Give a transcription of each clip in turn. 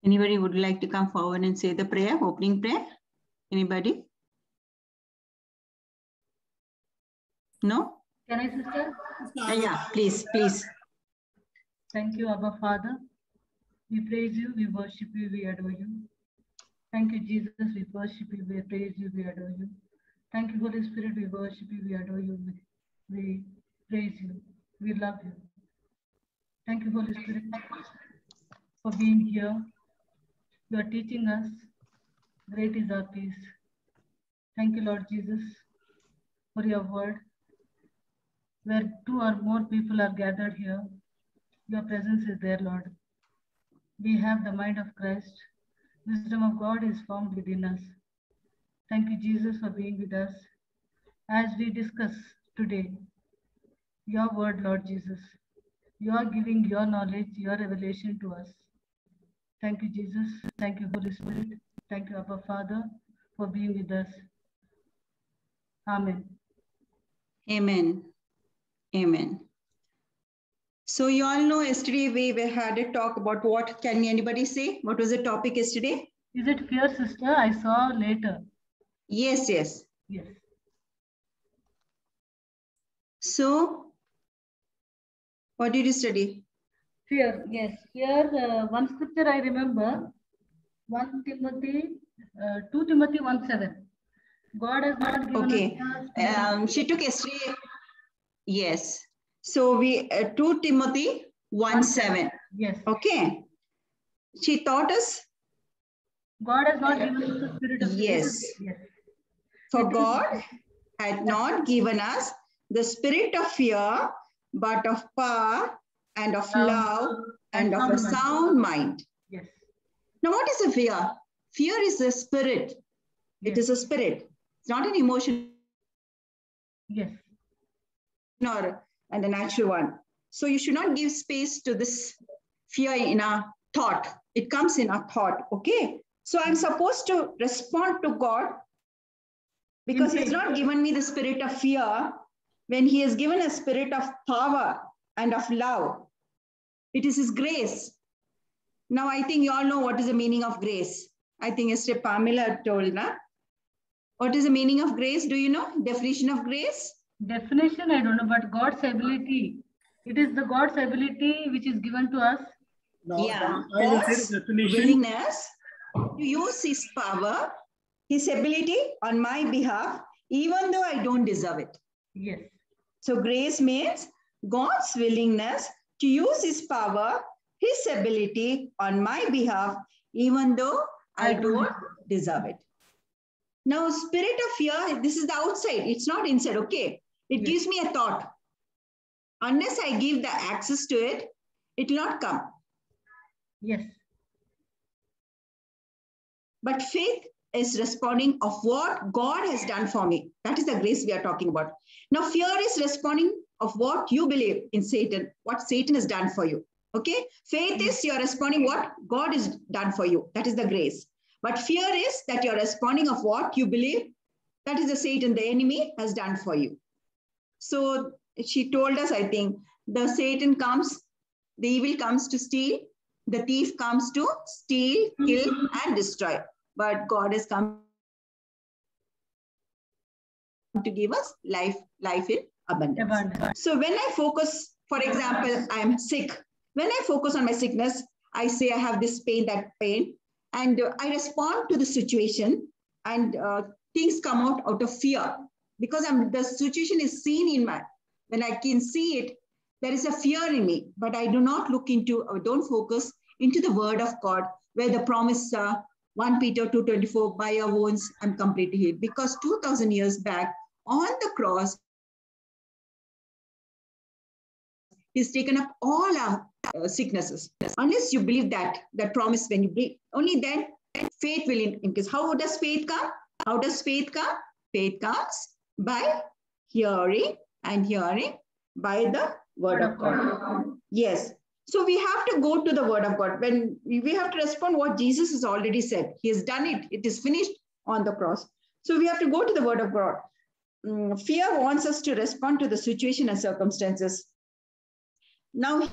Anybody would like to come forward and say the prayer, opening prayer? Anybody? No? Can I, sister? Yeah, please, please. Thank you, Abba Father. We praise you, we worship you, we adore you. Thank you, Jesus. We worship you, we praise you, we adore you. Thank you, Holy Spirit. We worship you, we adore you, we praise you, we love you. Thank you, Holy Spirit, for being here. You are teaching us. Great is our peace. Thank you, Lord Jesus, for your word. Where two or more people are gathered here, your presence is there, Lord. We have the mind of Christ. Wisdom of God is found within us. Thank you, Jesus, for being with us as we discuss today your word, Lord Jesus. You are giving your knowledge, your revelation to us. Thank you, Jesus. Thank you, Holy Spirit. Thank you, Abba Father, for being with us. Amen. Amen. Amen. So you all know yesterday we had a talk about what, can anybody say? What was the topic yesterday? Is it fear, sister? I saw later. Yes, yes. Yes. So, what did you study? Fear, yes. Fear, one scripture I remember, 2 Timothy 1:7. God has not given us. She took yesterday. Yes. So we 2 Timothy 1:7. Yes. Okay. She taught us. God has not given us the spirit of fear. Yes. Yes. For God had not given us the spirit of fear, but of power and of love and of a sound mind. Yes. Now, what is a fear? Fear is a spirit. It is a spirit. It's not an emotion. Yes. And a natural one. So you should not give space to this fear in our thought. It comes in our thought. Okay. So I'm supposed to respond to God because He has not given me the spirit of fear when He has given a spirit of power and of love. It is His grace. Now, I think you all know what is the meaning of grace. I think yesterday Pamela told, na? What is the meaning of grace? Do you know? Definition of grace? Definition, I don't know, but God's ability. It is the God's ability which is given to us. No, yeah, God's willingness to use His power, His ability on my behalf, even though I don't deserve it. Yes. So grace means God's willingness to use His power, His ability on my behalf, even though I don't deserve it. Now, spirit of fear, this is the outside. It's not inside, okay? It gives me a thought. Unless I give the access to it, it will not come. Yes. But faith is responding of what God has done for me. That is the grace we are talking about. Now, fear is responding of what you believe in Satan, what Satan has done for you. Okay? Faith is you're responding what God has done for you. That is the grace. But fear is that you're responding of what you believe. That is the Satan, the enemy, has done for you. So she told us, I think, the Satan comes, the evil comes to steal, the thief comes to steal, kill, and destroy. But God has come to give us life in abundance. So when I focus, for example, I'm sick. When I focus on my sickness, I say I have this pain, that pain, and I respond to the situation, and things come out of fear because the situation is seen in my, when I can see it, there is a fear in me, but I do not look into, or don't focus into the word of God, where the promise 1 Peter 2:24, by your wounds, I'm completely healed. Because 2000 years back on the cross, He's taken up all our sicknesses. Unless you believe that promise, when you believe, only then faith will increase. How does faith come? How does faith come? Faith comes by hearing, and hearing by the word of God. Yes. So we have to go to the word of God. When we have to respond what Jesus has already said. He has done it. It is finished on the cross. So we have to go to the word of God. Fear wants us to respond to the situation and circumstances. Now,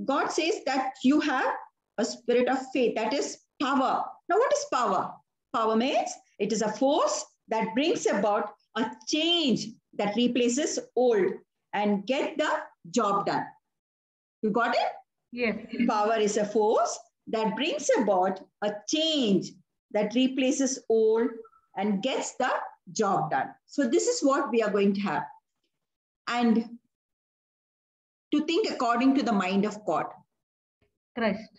God says that you have a spirit of faith, that is power. Now, what is power? Power means it is a force that brings about a change that replaces old and get the job done. You got it? Yes. Power is a force that brings about a change that replaces old and gets the job done. So this is what we are going to have. And to think according to the mind of God. Christ.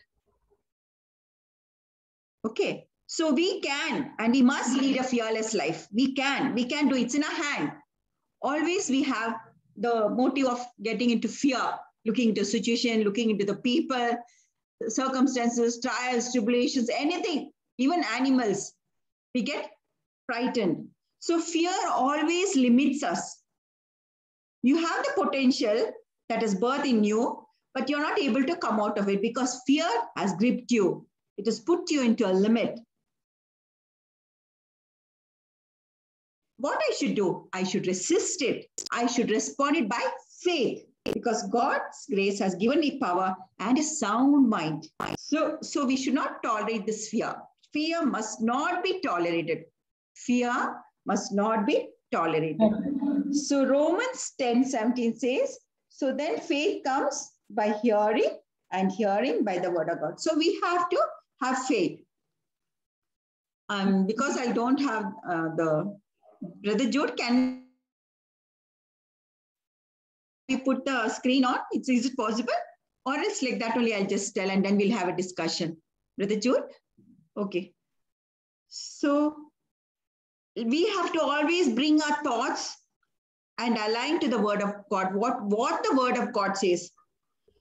Okay. So we can, and we must lead a fearless life. We can do it. It's in our hand. Always we have the motive of getting into fear, looking into situation, looking into the people, circumstances, trials, tribulations, anything, even animals. We get frightened. So fear always limits us. You have the potential that is birthed in you, but you're not able to come out of it because fear has gripped you. It has put you into a limit. What I should do? I should resist it. I should respond it by faith because God's grace has given me power and a sound mind. So we should not tolerate this fear. Fear must not be tolerated. Fear must not be tolerated. So Romans 10:17 says, so then faith comes by hearing and hearing by the word of God. So we have to have faith. Because I don't have Brother Jude, can we put the screen on? Is it possible? Or else like that only I'll just tell and then we'll have a discussion. Brother Jude? Okay. So we have to always bring our thoughts and align to the word of God, what the word of God says.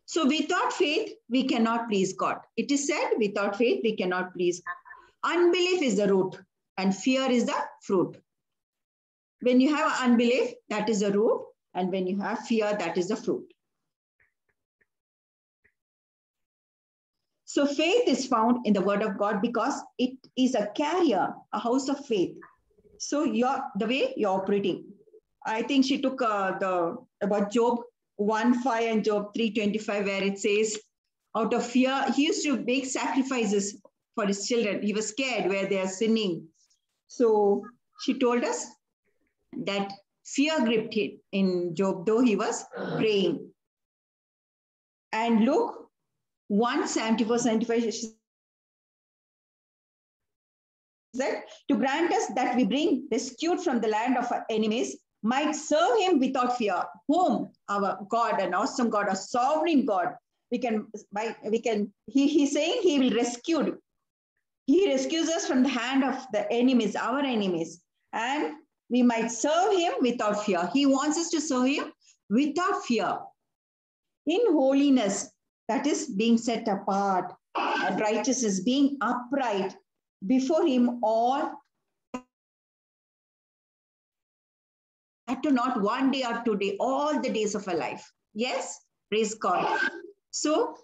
So without faith, we cannot please God. It is said, without faith, we cannot please God. Unbelief is the root and fear is the fruit. When you have unbelief, that is the root. And when you have fear, that is the fruit. So faith is found in the word of God because it is a carrier, a house of faith. So the way you're operating. I think she took about Job 1:5 and Job 3:25, where it says, out of fear, he used to make sacrifices for his children. He was scared where they are sinning. So she told us that fear gripped him in Job, though he was praying. And Luke 1:74-75, she said, to grant us that we bring rescued from the land of our enemies, might serve him without fear, whom our God, an awesome God, a sovereign God, he's saying he will rescue. He rescues us from the hand of the enemies, our enemies, and we might serve him without fear. He wants us to serve him without fear. In holiness, that is being set apart, and righteousness, being upright before him all, to not one day or 2 days, all the days of our life. Yes, praise God. So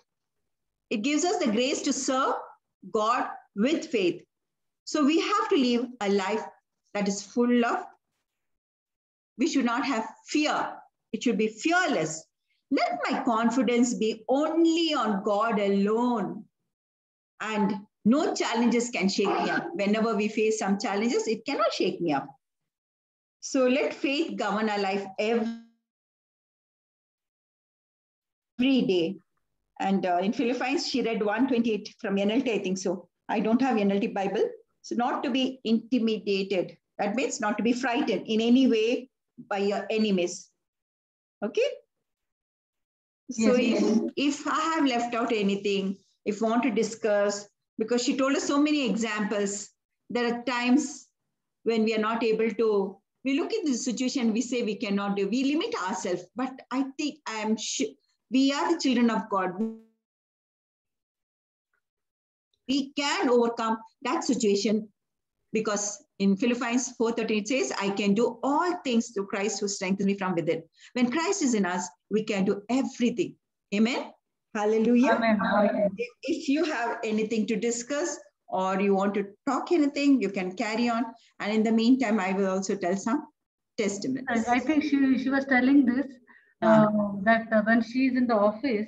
it gives us the grace to serve God with faith. So we have to live a life that is full of, we should not have fear. It should be fearless. Let my confidence be only on God alone. And no challenges can shake me up. Whenever we face some challenges, it cannot shake me up. So let faith govern our life every day. And in Philippians, she read 1:28 from NLT, I think so. I don't have NLT Bible. So not to be intimidated. That means not to be frightened in any way by your enemies. Okay? So if I have left out anything, if you want to discuss, because she told us so many examples, there are times when we are not able to, we look at the situation, we say we cannot do, we limit ourselves. But I think we are the children of God. We can overcome that situation because in Philippians 4:13 it says, I can do all things through Christ who strengthens me from within. When Christ is in us, we can do everything. Amen. Hallelujah. Amen. If you have anything to discuss or you want to talk anything, you can carry on. And in the meantime, I will also tell some testimonies. I think she was telling this, that when she is in the office,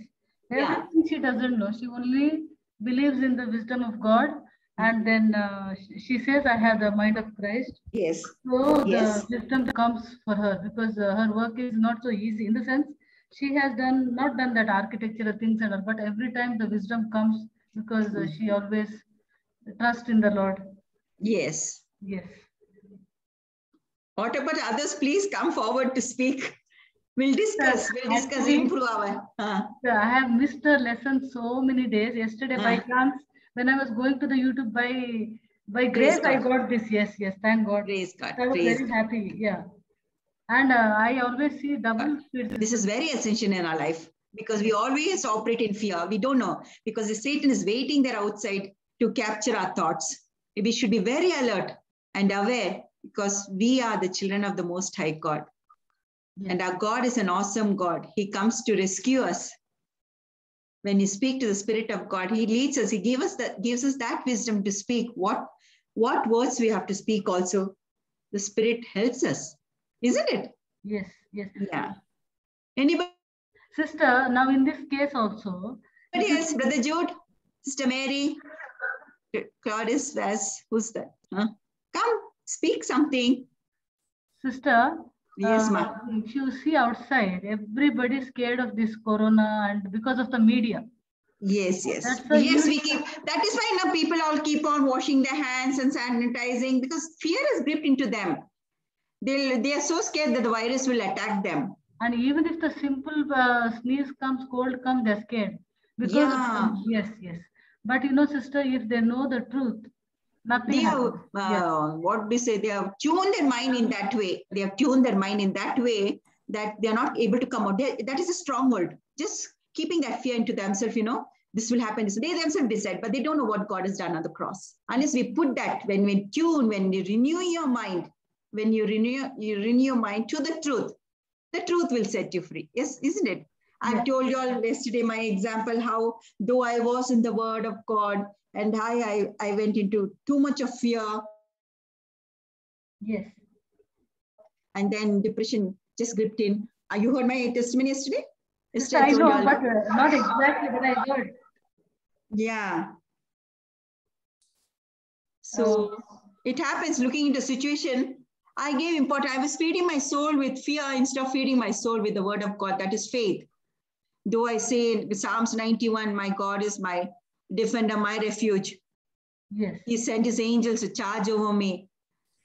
Everything she doesn't know. She only believes in the wisdom of God. And then she says, I have the mind of Christ. Yes. So the wisdom comes for her because her work is not so easy. In the sense, she has not done that architectural things and all, but every time the wisdom comes because she always trusts in the Lord. Yes. Yes. What about others? Please come forward to speak. We'll discuss. Actually, improve our. I have missed the lesson so many days. Yesterday, by chance, when I was going to the YouTube, by grace, I got this. Yes, thank God. Praise God. I was very happy. Yeah. And I always see double speed. This is very essential in our life because we always operate in fear. We don't know because the Satan is waiting there outside to capture our thoughts. We should be very alert and aware because we are the children of the Most High God. Yes. And our God is an awesome God. He comes to rescue us. When you speak to the Spirit of God, He leads us. He gives us that wisdom to speak. What words we have to speak also. The Spirit helps us. Isn't it? Yes. Yeah. Anybody? Sister, now in this case also. Anybody else? Brother Jude? Sister Mary? Claudius? Who's that? Huh? Come, speak something. Sister, yes, ma'am. If you see outside, everybody is scared of this corona and because of the media. Yes. Yes, we keep. That is why now people all keep on washing their hands and sanitizing because fear is gripped into them. They are so scared that the virus will attack them. And even if the simple sneeze comes, cold comes, they're scared. Because yes. But sister, if they know the truth, nothing happens. What we say, they have tuned their mind in that way. They have tuned their mind in that way that they are not able to come out. That is a stronghold. Just keeping that fear into themselves, this will happen. So they themselves decide, but they don't know what God has done on the cross. Unless we put that, when we tune, when you renew your mind, when you renew your mind to the truth will set you free. Yes, isn't it? I told you all yesterday my example, how though I was in the Word of God and I went into too much of fear. Yes. And then depression just gripped in. You heard my testimony yesterday? I know, but not exactly what I heard. Yeah. So it happens looking into a situation. I gave importance. I was feeding my soul with fear instead of feeding my soul with the Word of God. That is faith. Though I say in Psalms 91, my God is my defender, my refuge. Yes. He sent His angels to charge over me.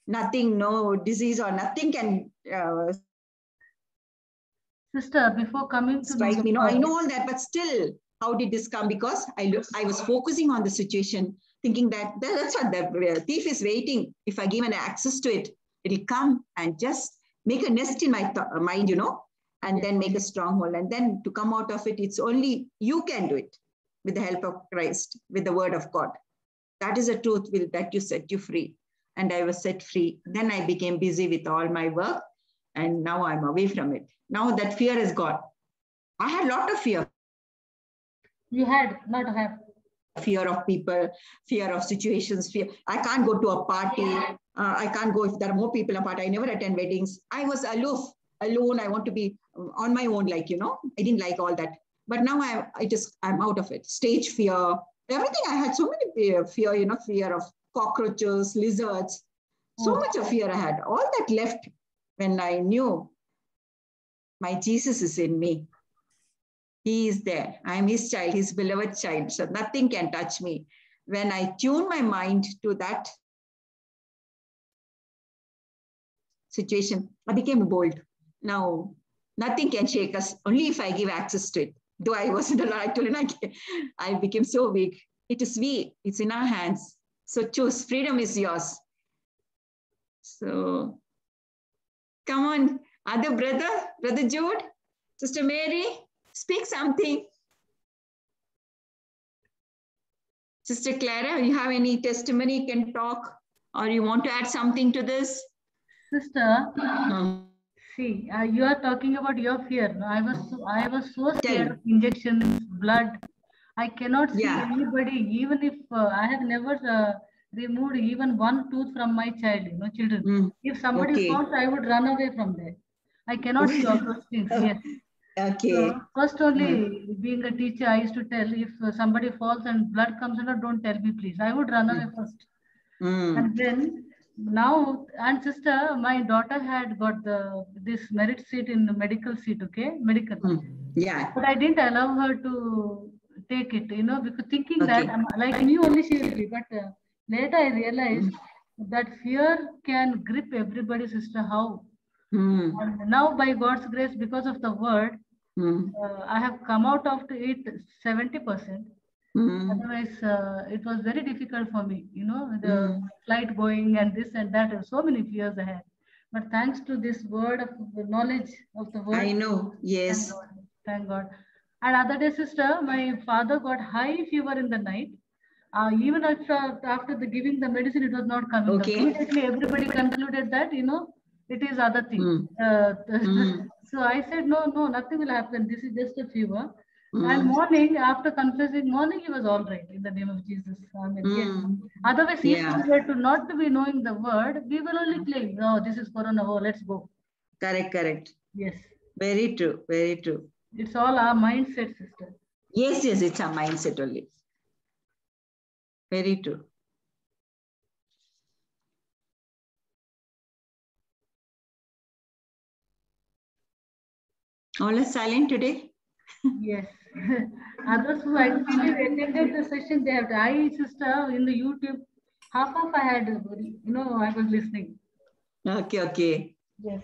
Nothing, no disease or nothing can Sister, before coming to strike me. No, I know all that, but still, how did this come? Because I was focusing on the situation, thinking that's what the thief is waiting. If I give an access to it, it'll come and just make a nest in my mind, and then make a stronghold. And then to come out of it, it's only you can do it with the help of Christ, with the Word of God. That is the truth that you set you free. And I was set free. Then I became busy with all my work. And now I'm away from it. Now that fear is gone. I had a lot of fear. You had not have. Fear of people, fear of situations, fear. I can't go to a party. I can't go if there are more people in a party. I never attend weddings. I was aloof, alone. I want to be on my own, I didn't like all that. But now I'm out of it. Stage fear, everything. I had so many fear, fear of cockroaches, lizards, so much of fear I had. All that left when I knew my Jesus is in me. He is there. I'm His child, His beloved child. So nothing can touch me. When I tune my mind to that situation, I became bold. Now, nothing can shake us, only if I give access to it. Though I wasn't allowed to, I became so weak. It is it's in our hands. So choose, freedom is yours. So, come on, other Brother Jude, Sister Mary, speak something. Sister Clara, you have any testimony, you can talk, or you want to add something to this? Sister, see, you are talking about your fear. No? I was so scared of injections, blood. I cannot see anybody, even if I have never removed even one tooth from my children. If somebody falls, I would run away from there. I cannot see all those things. Yes. Okay. So first only, being a teacher, I used to tell if somebody falls and blood comes out, don't tell me, please. I would run away first. And then now, and sister, my daughter had got this merit seat in the medical seat, okay? Medical. Yeah. But I didn't allow her to take it, you know, because thinking that, like me only she will be. But later I realized that fear can grip everybody, sister, how? And now by God's grace, because of the word, I have come out of it 70%. Otherwise, it was very difficult for me, you know, the flight going and this and that, and so many fears I had. But thanks to this word of the knowledge of the word, I know. Yes. thank God. Thank God. And other day, sister, my father got high fever in the night. Even after the giving the medicine, it was not coming. Okay. Immediately, everybody concluded that, you know, it is other thing. So I said, no, nothing will happen. This is just a fever. And morning, after confessing, morning he was all right in the name of Jesus. Amen. Yes. Otherwise, if we were to not to be knowing the word, we will only claim, oh, this is Corona, oh, let's go. Correct. Yes. Very true. It's all our mindset, sister. Yes, it's our mindset only. Very true. All are silent today? Yes. Others who actually attended the session, they have I, sister, in the YouTube, half of I had, you know, I was listening. Okay. Yes.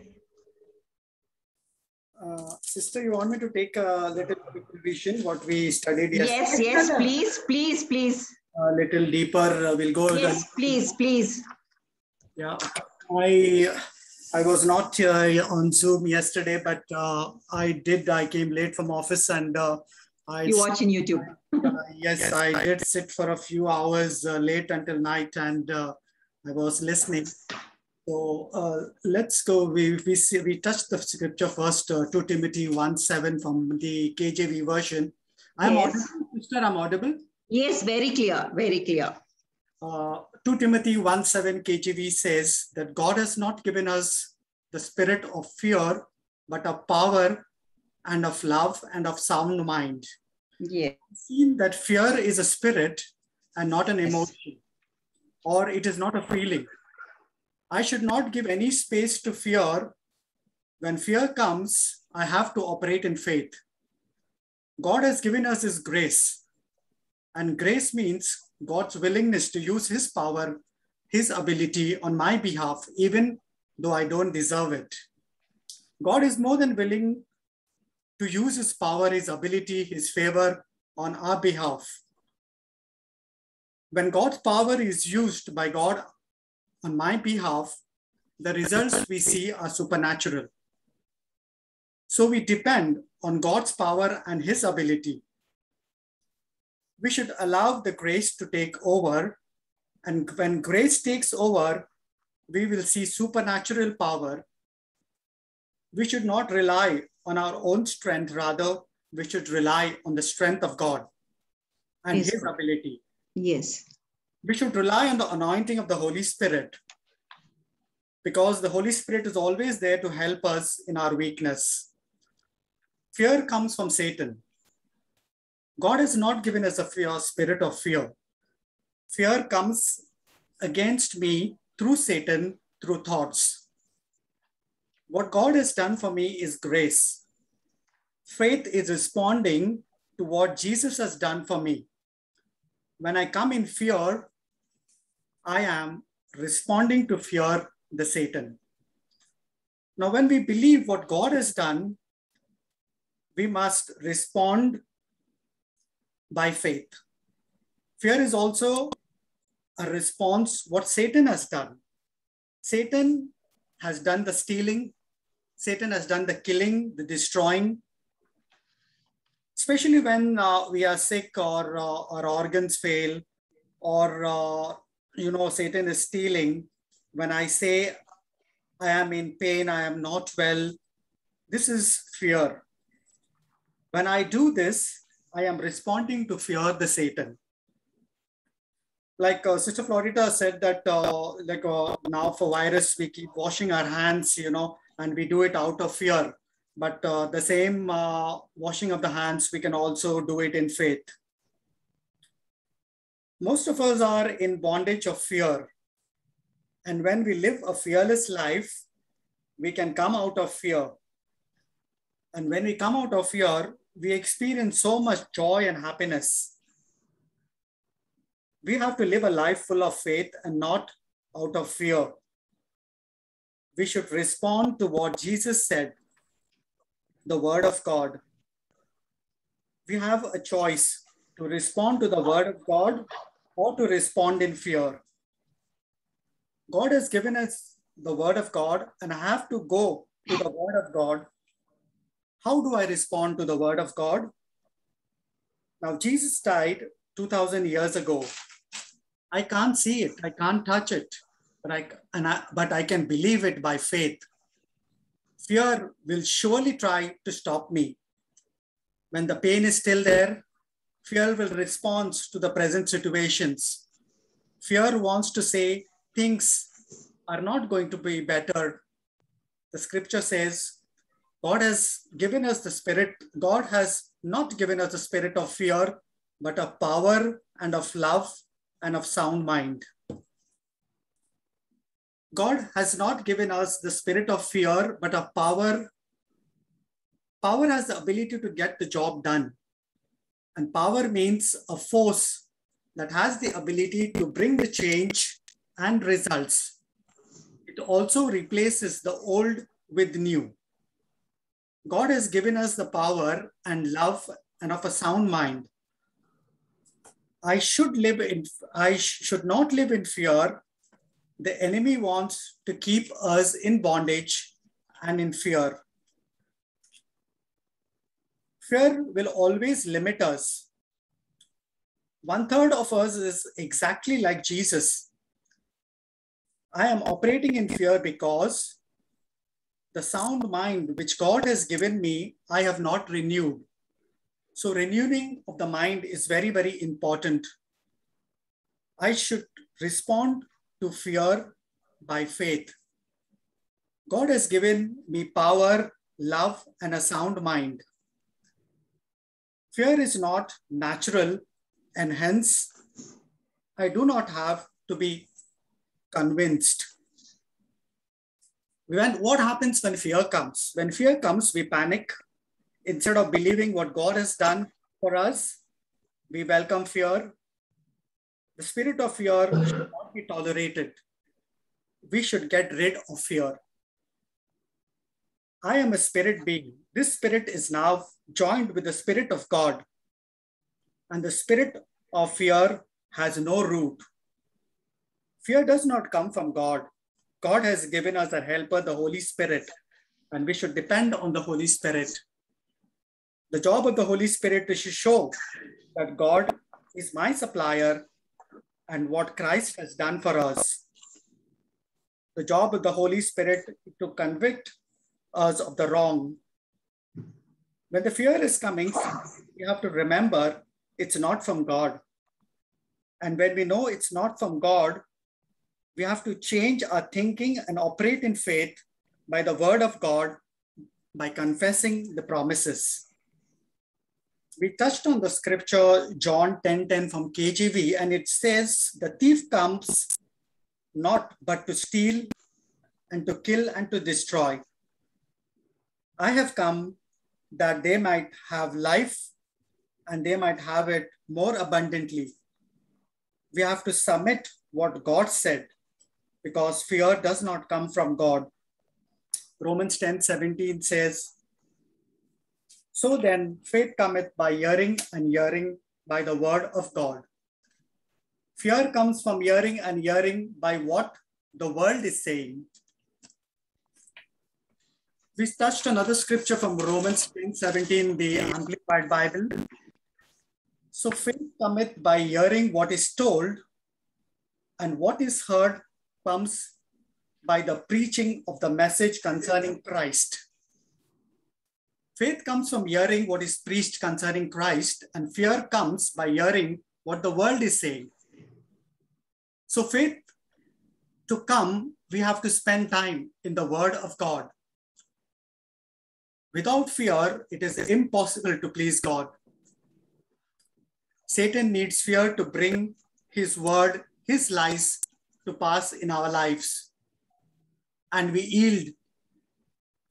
Sister, you want me to take a little revision what we studied yesterday? Yes, please. A little deeper, we'll go. Yes, please. Yeah, I was not on Zoom yesterday, but I came late from office and you watch in YouTube. Yes, I did sit for a few hours late until night, and I was listening. So let's go. We touched the scripture first, 2 Timothy 1:7 from the KJV version. I'm audible, sister. I'm audible. Yes, very clear. 2 Timothy 1:7 KJV says that God has not given us the spirit of fear, but of power and of love and of sound mind. Yes. I've seen that fear is a spirit and not an emotion, or it is not a feeling. I should not give any space to fear. When fear comes, I have to operate in faith. God has given us His grace, and grace means God's willingness to use His power, His ability on my behalf, even though I don't deserve it. God is more than willing to use His power, His ability, His favor on our behalf. When God's power is used by God on my behalf, the results we see are supernatural. So we depend on God's power and His ability. We should allow the grace to take over, and when grace takes over, we will see supernatural power. We should not rely on our own strength, rather, we should rely on the strength of God and His ability. Yes. We should rely on the anointing of the Holy Spirit, because the Holy Spirit is always there to help us in our weakness. Fear comes from Satan. God has not given us a spirit of fear. Fear comes against me through Satan, through thoughts. What God has done for me is grace. Faith is responding to what Jesus has done for me. When I come in fear, I am responding to fear, the Satan. Now, when we believe what God has done, we must respond by faith. Fear is also a response what Satan has done. Satan has done the stealing. Satan has done the killing, the destroying. Especially when we are sick or our organs fail, or Satan is stealing. When I say I am in pain, I am not well, this is fear. When I do this, I am responding to fear, the Satan. Like Sister Florida said that now for virus, we keep washing our hands, and we do it out of fear. But the same washing of the hands, we can also do it in faith. Most of us are in bondage of fear. And when we live a fearless life, we can come out of fear. And when we come out of fear, we experience so much joy and happiness. We have to live a life full of faith and not out of fear. We should respond to what Jesus said, the word of God. We have a choice to respond to the word of God or to respond in fear. God has given us the word of God, and I have to go to the word of God. How do I respond to the word of God? Now, Jesus died 2000 years ago. I can't see it, I can't touch it, but I can believe it by faith. Fear will surely try to stop me. When the pain is still there, fear will respond to the present situations. Fear wants to say things are not going to be better. The scripture says, God has given us the spirit. God has not given us the spirit of fear, but of power and of love and of sound mind. God has not given us the spirit of fear, but of power. Power has the ability to get the job done. And power means a force that has the ability to bring the change and results. It also replaces the old with new. God has given us the power and love and of a sound mind. I should not live in fear. The enemy wants to keep us in bondage and in fear. Fear will always limit us. 1/3 of us is exactly like Jesus. I am operating in fear because the sound mind which God has given me, I have not renewed. So renewing of the mind is very, very important. I should respond to fear by faith. God has given me power, love, and a sound mind. Fear is not natural, and hence I do not have to be convinced. What happens when fear comes? When fear comes, we panic. Instead of believing what God has done for us, we welcome fear. The spirit of fear should not be tolerated. We should get rid of fear. I am a spirit being. This spirit is now joined with the spirit of God. And the spirit of fear has no root. Fear does not come from God. God has given us a helper, the Holy Spirit, and we should depend on the Holy Spirit. The job of the Holy Spirit is to show that God is my supplier and what Christ has done for us. The job of the Holy Spirit is to convict us of the wrong. When the fear is coming, we have to remember it's not from God. And when we know it's not from God, we have to change our thinking and operate in faith by the word of God, by confessing the promises. We touched on the scripture, John 10:10 from KJV, and it says, the thief comes not but to steal and to kill and to destroy. I have come that they might have life and they might have it more abundantly. We have to submit what God said because fear does not come from God. Romans 10:17 says, so then faith cometh by hearing and hearing by the word of God. Fear comes from hearing and hearing by what the world is saying. We touched another scripture from Romans 10:17, the Amplified Bible. So faith cometh by hearing what is told, and what is heard comes by the preaching of the message concerning Christ. Faith comes from hearing what is preached concerning Christ, and fear comes by hearing what the world is saying. So faith to come, we have to spend time in the word of God. Without fear, it is impossible to please God. Satan needs fear to bring his word, his lies to pass in our lives. And we yield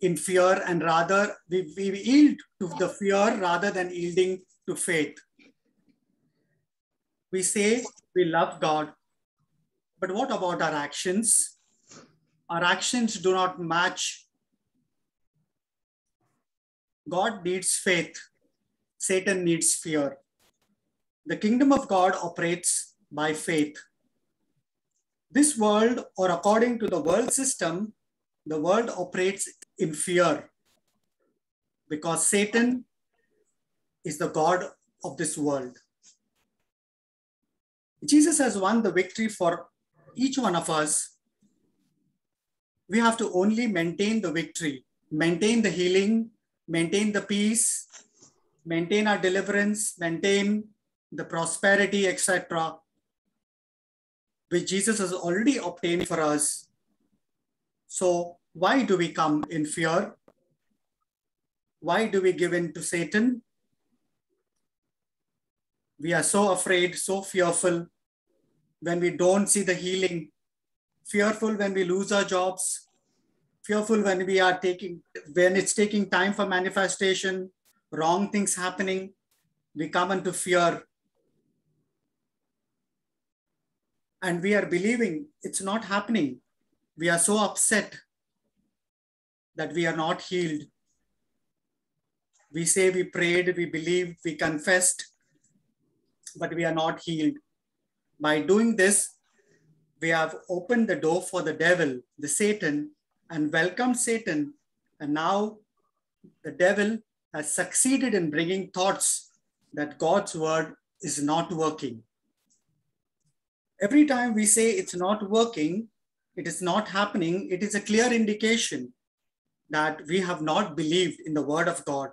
in fear, and rather we yield to the fear rather than yielding to faith. We say we love God, but what about our actions? Our actions do not match. God needs faith. Satan needs fear. The kingdom of God operates by faith. This world, or according to the world system, the world operates in fear because Satan is the God of this world. Jesus has won the victory for each one of us. We have to only maintain the victory, maintain the healing, maintain the peace, maintain our deliverance, maintain the prosperity, etc., which Jesus has already obtained for us. So why do we come in fear? Why do we give in to Satan? We are so afraid, so fearful when we don't see the healing, fearful when we lose our jobs, fearful when it's taking time for manifestation, wrong things happening, we come into fear. And we are believing it's not happening. We are so upset that we are not healed. We say we prayed, we believed, we confessed, but we are not healed. By doing this, we have opened the door for the devil, the Satan, and welcomed Satan. And now the devil has succeeded in bringing thoughts that God's word is not working. Every time we say it's not working, it is not happening, it is a clear indication that we have not believed in the word of God.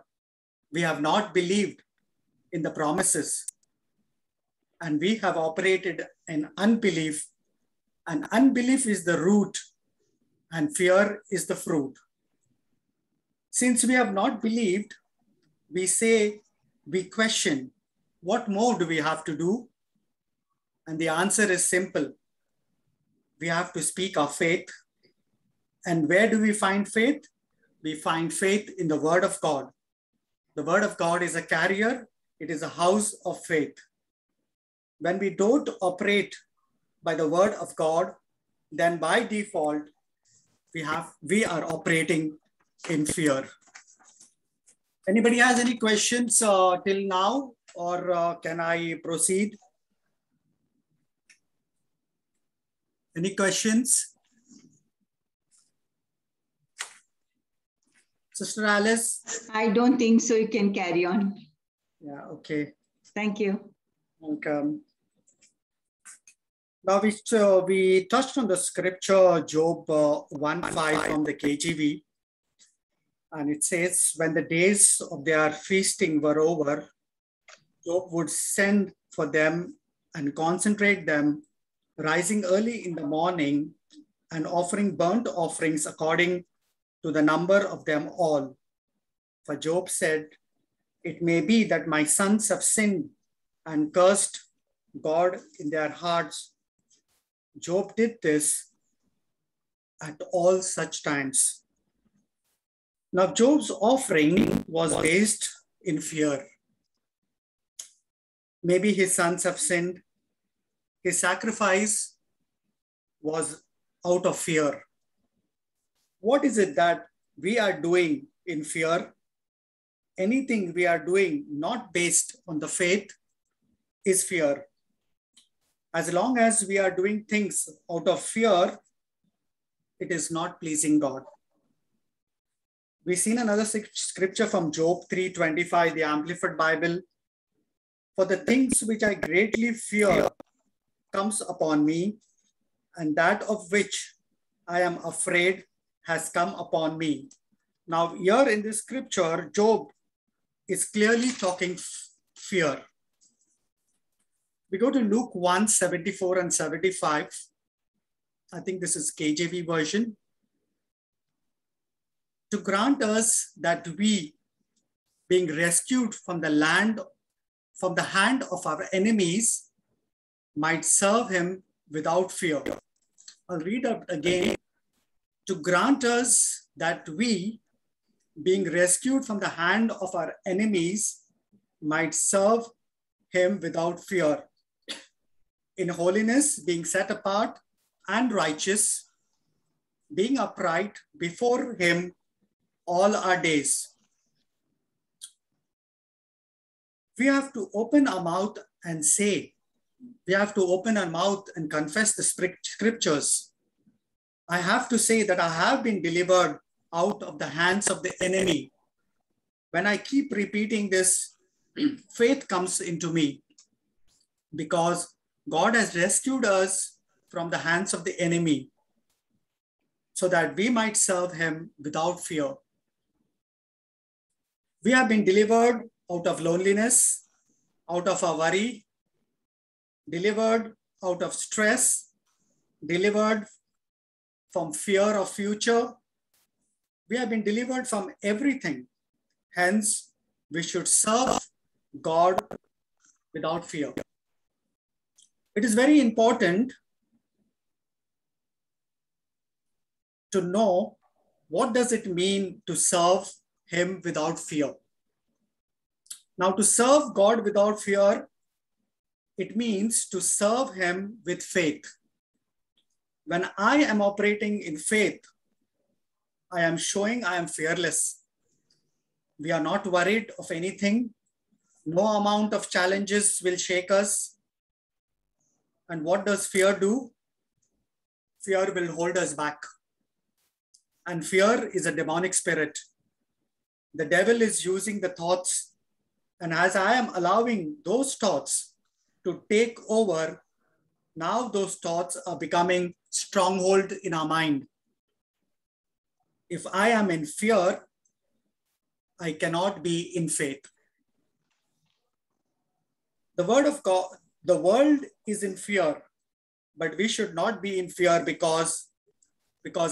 We have not believed in the promises. And we have operated in unbelief. And unbelief is the root and fear is the fruit. Since we have not believed, we question, what more do we have to do? And the answer is simple. We have to speak our faith. And where do we find faith? We find faith in the word of God. The word of God is a carrier. It is a house of faith. When we don't operate by the word of God, then by default, we are operating in fear. Anybody has any questions till now, or can I proceed? Any questions? Sister Alice? I don't think so. You can carry on. Yeah, okay. Thank you. Welcome. Now we touched on the scripture, Job 1:5 from the KJV. And it says, when the days of their feasting were over, Job would send for them and concentrate them, rising early in the morning and offering burnt offerings according to the number of them all. For Job said, it may be that my sons have sinned and cursed God in their hearts. Job did this at all such times. Now, Job's offering was based in fear. Maybe his sons have sinned. His sacrifice was out of fear. What is it that we are doing in fear? Anything we are doing not based on the faith is fear. As long as we are doing things out of fear, it is not pleasing God. We've seen another scripture from Job 3:25, the Amplified Bible. For the things which I greatly fear comes upon me, and that of which I am afraid has come upon me. Now here in this scripture, Job is clearly talking fear. We go to Luke 1:74 and 75. I think this is KJV version. to grant us that we, being rescued from the hand of our enemies, might serve him without fear. I'll read it again. To grant us that we, being rescued from the hand of our enemies, might serve him without fear, in holiness, being set apart and righteous, being upright before him all our days. We have to open our mouth and say, we have to open our mouth and confess the scriptures. I have to say that I have been delivered out of the hands of the enemy. When I keep repeating this, faith comes into me, because God has rescued us from the hands of the enemy so that we might serve him without fear. We have been delivered out of loneliness, out of our worry, delivered out of stress, delivered from fear of future. We have been delivered from everything. Hence, we should serve God without fear. It is very important to know what does it mean to serve him without fear. Now, to serve God without fear, it means to serve him with faith. When I am operating in faith, I am showing I am fearless. We are not worried of anything. No amount of challenges will shake us. And what does fear do? Fear will hold us back. And fear is a demonic spirit. The devil is using the thoughts. And as I am allowing those thoughts to take over, now those thoughts are becoming stronghold in our mind. If I am in fear, I cannot be in faith. The word of God, the world is in fear, but we should not be in fear because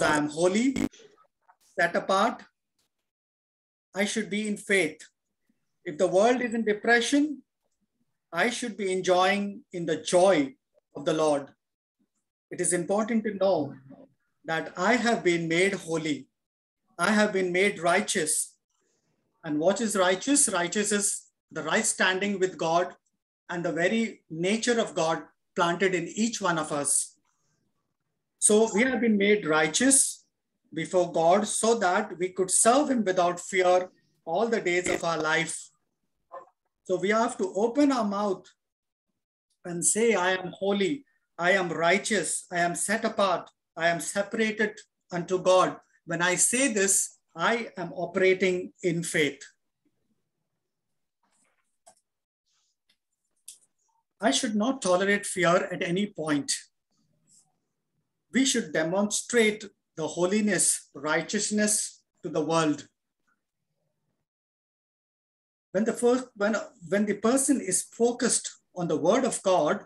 I am holy, set apart. I should be in faith. If the world is in depression, I should be enjoying in the joy of the Lord. It is important to know that I have been made holy. I have been made righteous. And what is righteous? Righteous is the right standing with God and the very nature of God planted in each one of us. So we have been made righteous before God so that we could serve him without fear all the days of our life. So we have to open our mouth and say, I am holy, I am righteous, I am set apart, I am separated unto God. When I say this, I am operating in faith. I should not tolerate fear at any point. We should demonstrate the holiness, righteousness to the world. When the person is focused on the word of God,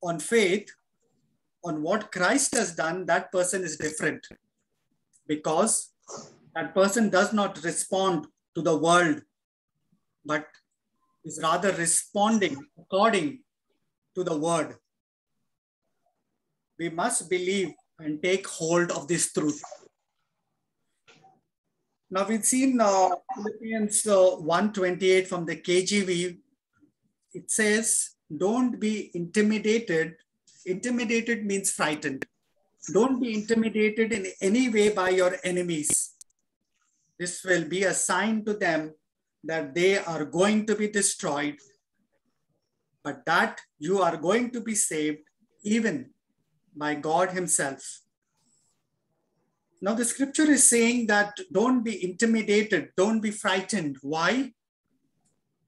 on faith, on what Christ has done, that person is different, because that person does not respond to the world, but is rather responding according to the word. We must believe and take hold of this truth. Now we've seen Philippians 1:28 from the KJV. It says, don't be intimidated. Intimidated means frightened. Don't be intimidated in any way by your enemies. This will be a sign to them that they are going to be destroyed, but that you are going to be saved even by God himself. Now the scripture is saying that don't be intimidated, don't be frightened. Why?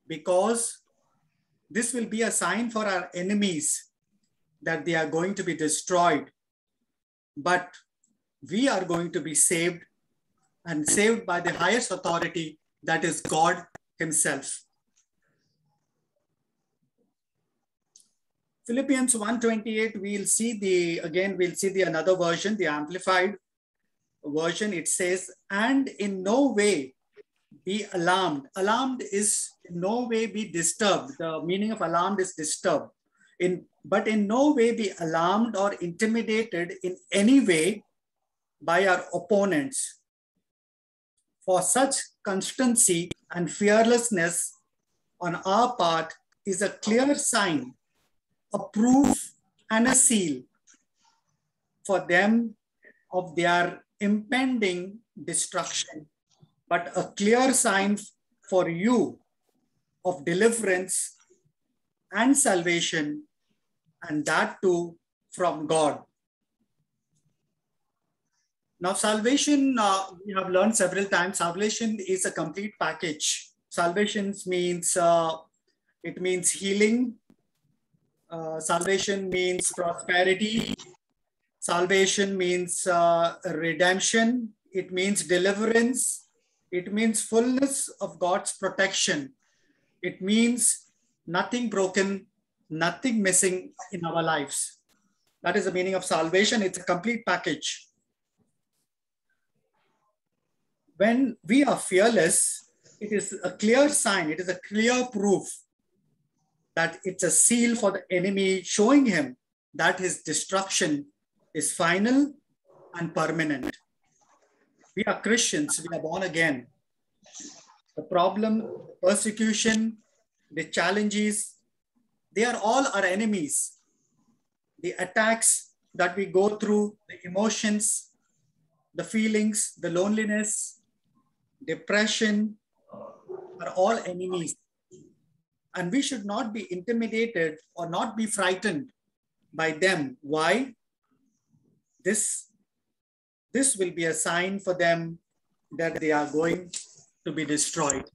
Because this will be a sign for our enemies that they are going to be destroyed, but we are going to be saved, and saved by the highest authority, that is God himself. Philippians 1:28, we'll see the another version, the Amplified. version, it says, and in no way be alarmed. Alarmed is in no way be disturbed. The meaning of alarmed is disturbed. But in no way be alarmed or intimidated in any way by our opponents. For such constancy and fearlessness on our part is a clear sign, a proof and a seal for them of their impending destruction, but a clear sign for you of deliverance and salvation, and that too from God. Now, salvation, we have learned several times, salvation is a complete package. Salvation means, it means healing. Salvation means prosperity. Salvation means redemption. It means deliverance. It means fullness of God's protection. It means nothing broken, nothing missing in our lives. That is the meaning of salvation. It's a complete package. When we are fearless, it is a clear sign, it is a clear proof that it's a seal for the enemy, showing him that his destruction is final and permanent. We are Christians, we are born again. The problem, persecution, the challenges, they are all our enemies. The attacks that we go through, the emotions, the feelings, the loneliness, depression are all enemies. And we should not be intimidated or not be frightened by them. Why? This will be a sign for them that they are going to be destroyed.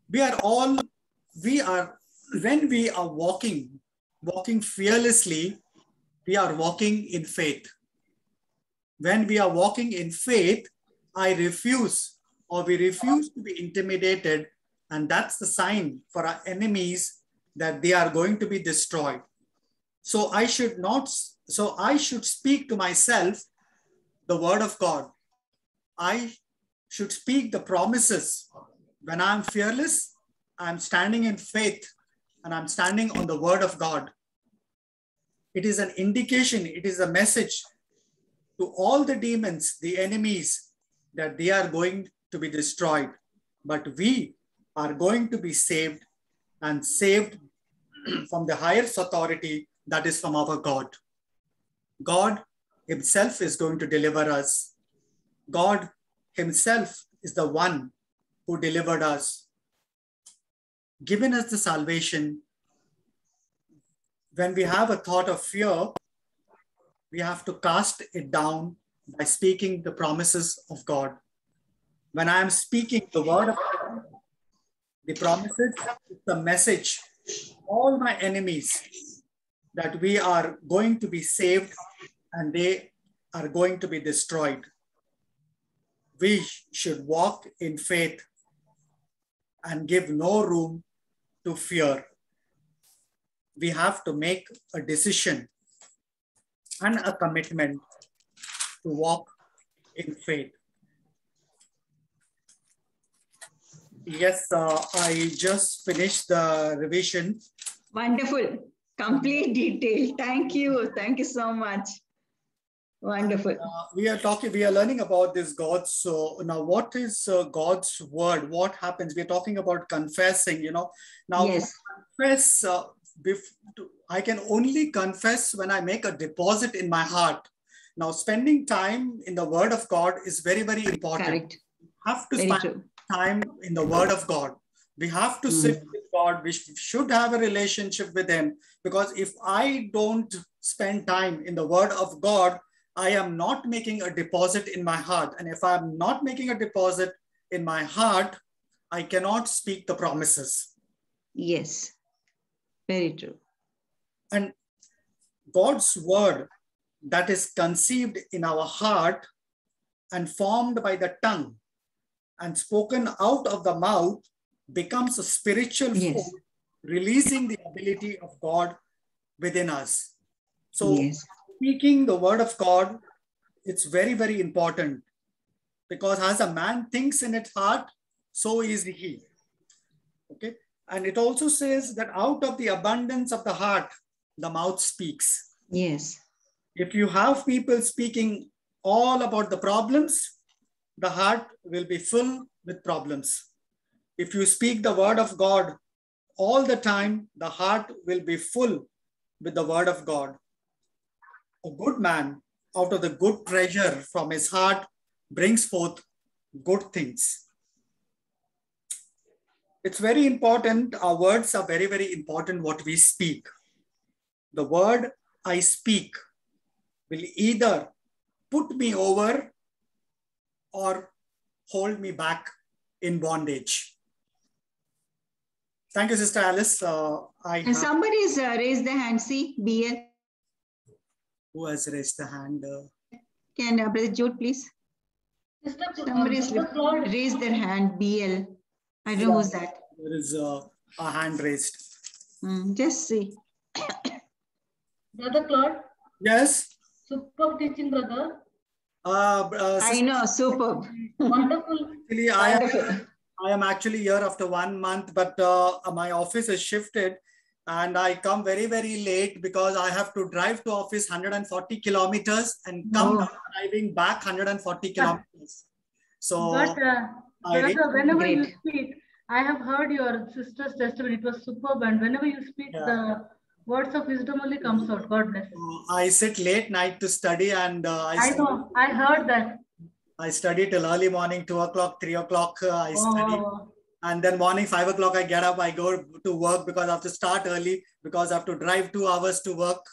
When we are walking fearlessly, we are walking in faith. When we are walking in faith, we refuse to be intimidated, and that's the sign for our enemies that they are going to be destroyed. So I should speak to myself the word of God. I should speak the promises. When I'm fearless, I'm standing in faith and I'm standing on the word of God. It is an indication, it is a message to all the demons, the enemies, that they are going to be destroyed. But we are going to be saved, and saved from the highest authority, that is from our God. God himself is going to deliver us. God himself is the one who delivered us, given us the salvation. When we have a thought of fear, we have to cast it down by speaking the promises of God. When I am speaking the word of God, the promises, the message, all my enemies, that we are going to be saved and they are going to be destroyed. We should walk in faith and give no room to fear. We have to make a decision and a commitment to walk in faith. Yes, I just finished the revision. Wonderful. Complete detail. Thank you. Thank you so much. Wonderful. We are learning about this God. So now what is God's word? What happens? We're talking about confessing, Now, yes. Confess, I can only confess when I make a deposit in my heart. Now, spending time in the word of God is very, very important. Correct. We have to spend time in the word of God. We have to sit with God. We should have a relationship with him, because if I don't spend time in the word of God, I am not making a deposit in my heart. And if I'm not making a deposit in my heart, I cannot speak the promises. Yes, very true. And God's word that is conceived in our heart and formed by the tongue and spoken out of the mouth becomes a spiritual force, releasing the ability of God within us. So speaking the word of God it's very, very important, because as a man thinks in his heart, so is he. Okay. And it also says that out of the abundance of the heart, the mouth speaks. Yes. If you have people speaking all about the problems, the heart will be full with problems. If you speak the word of God all the time, the heart will be full with the word of God. A good man, out of the good treasure from his heart, brings forth good things. It's very important. Our words are very, very important, what we speak. The word I speak will either put me over or hold me back in bondage. Thank you, Sister Alice. Somebody's raised the hand. See, BL. Who has raised the hand? Can Brother Jude, please? Somebody's raised their hand. BL. I don't know who's that. There is a hand raised. Just see. Brother Claude? Yes. Superb teaching, brother. I know, superb. Wonderful. Actually, I am actually here after 1 month, but my office is shifted and I come very, very late because I have to drive to office 140 kilometers and come driving back 140 kilometers. So, but brother, whenever you speak, I have heard your sister's testimony. It was superb, and whenever you speak, the words of wisdom only comes out. God bless. I sit late night to study, and I know. I heard that. I study till early morning, 2 o'clock, 3 o'clock. I study, and then morning 5 o'clock I get up. I go to work because I have to start early because I have to drive 2 hours to work.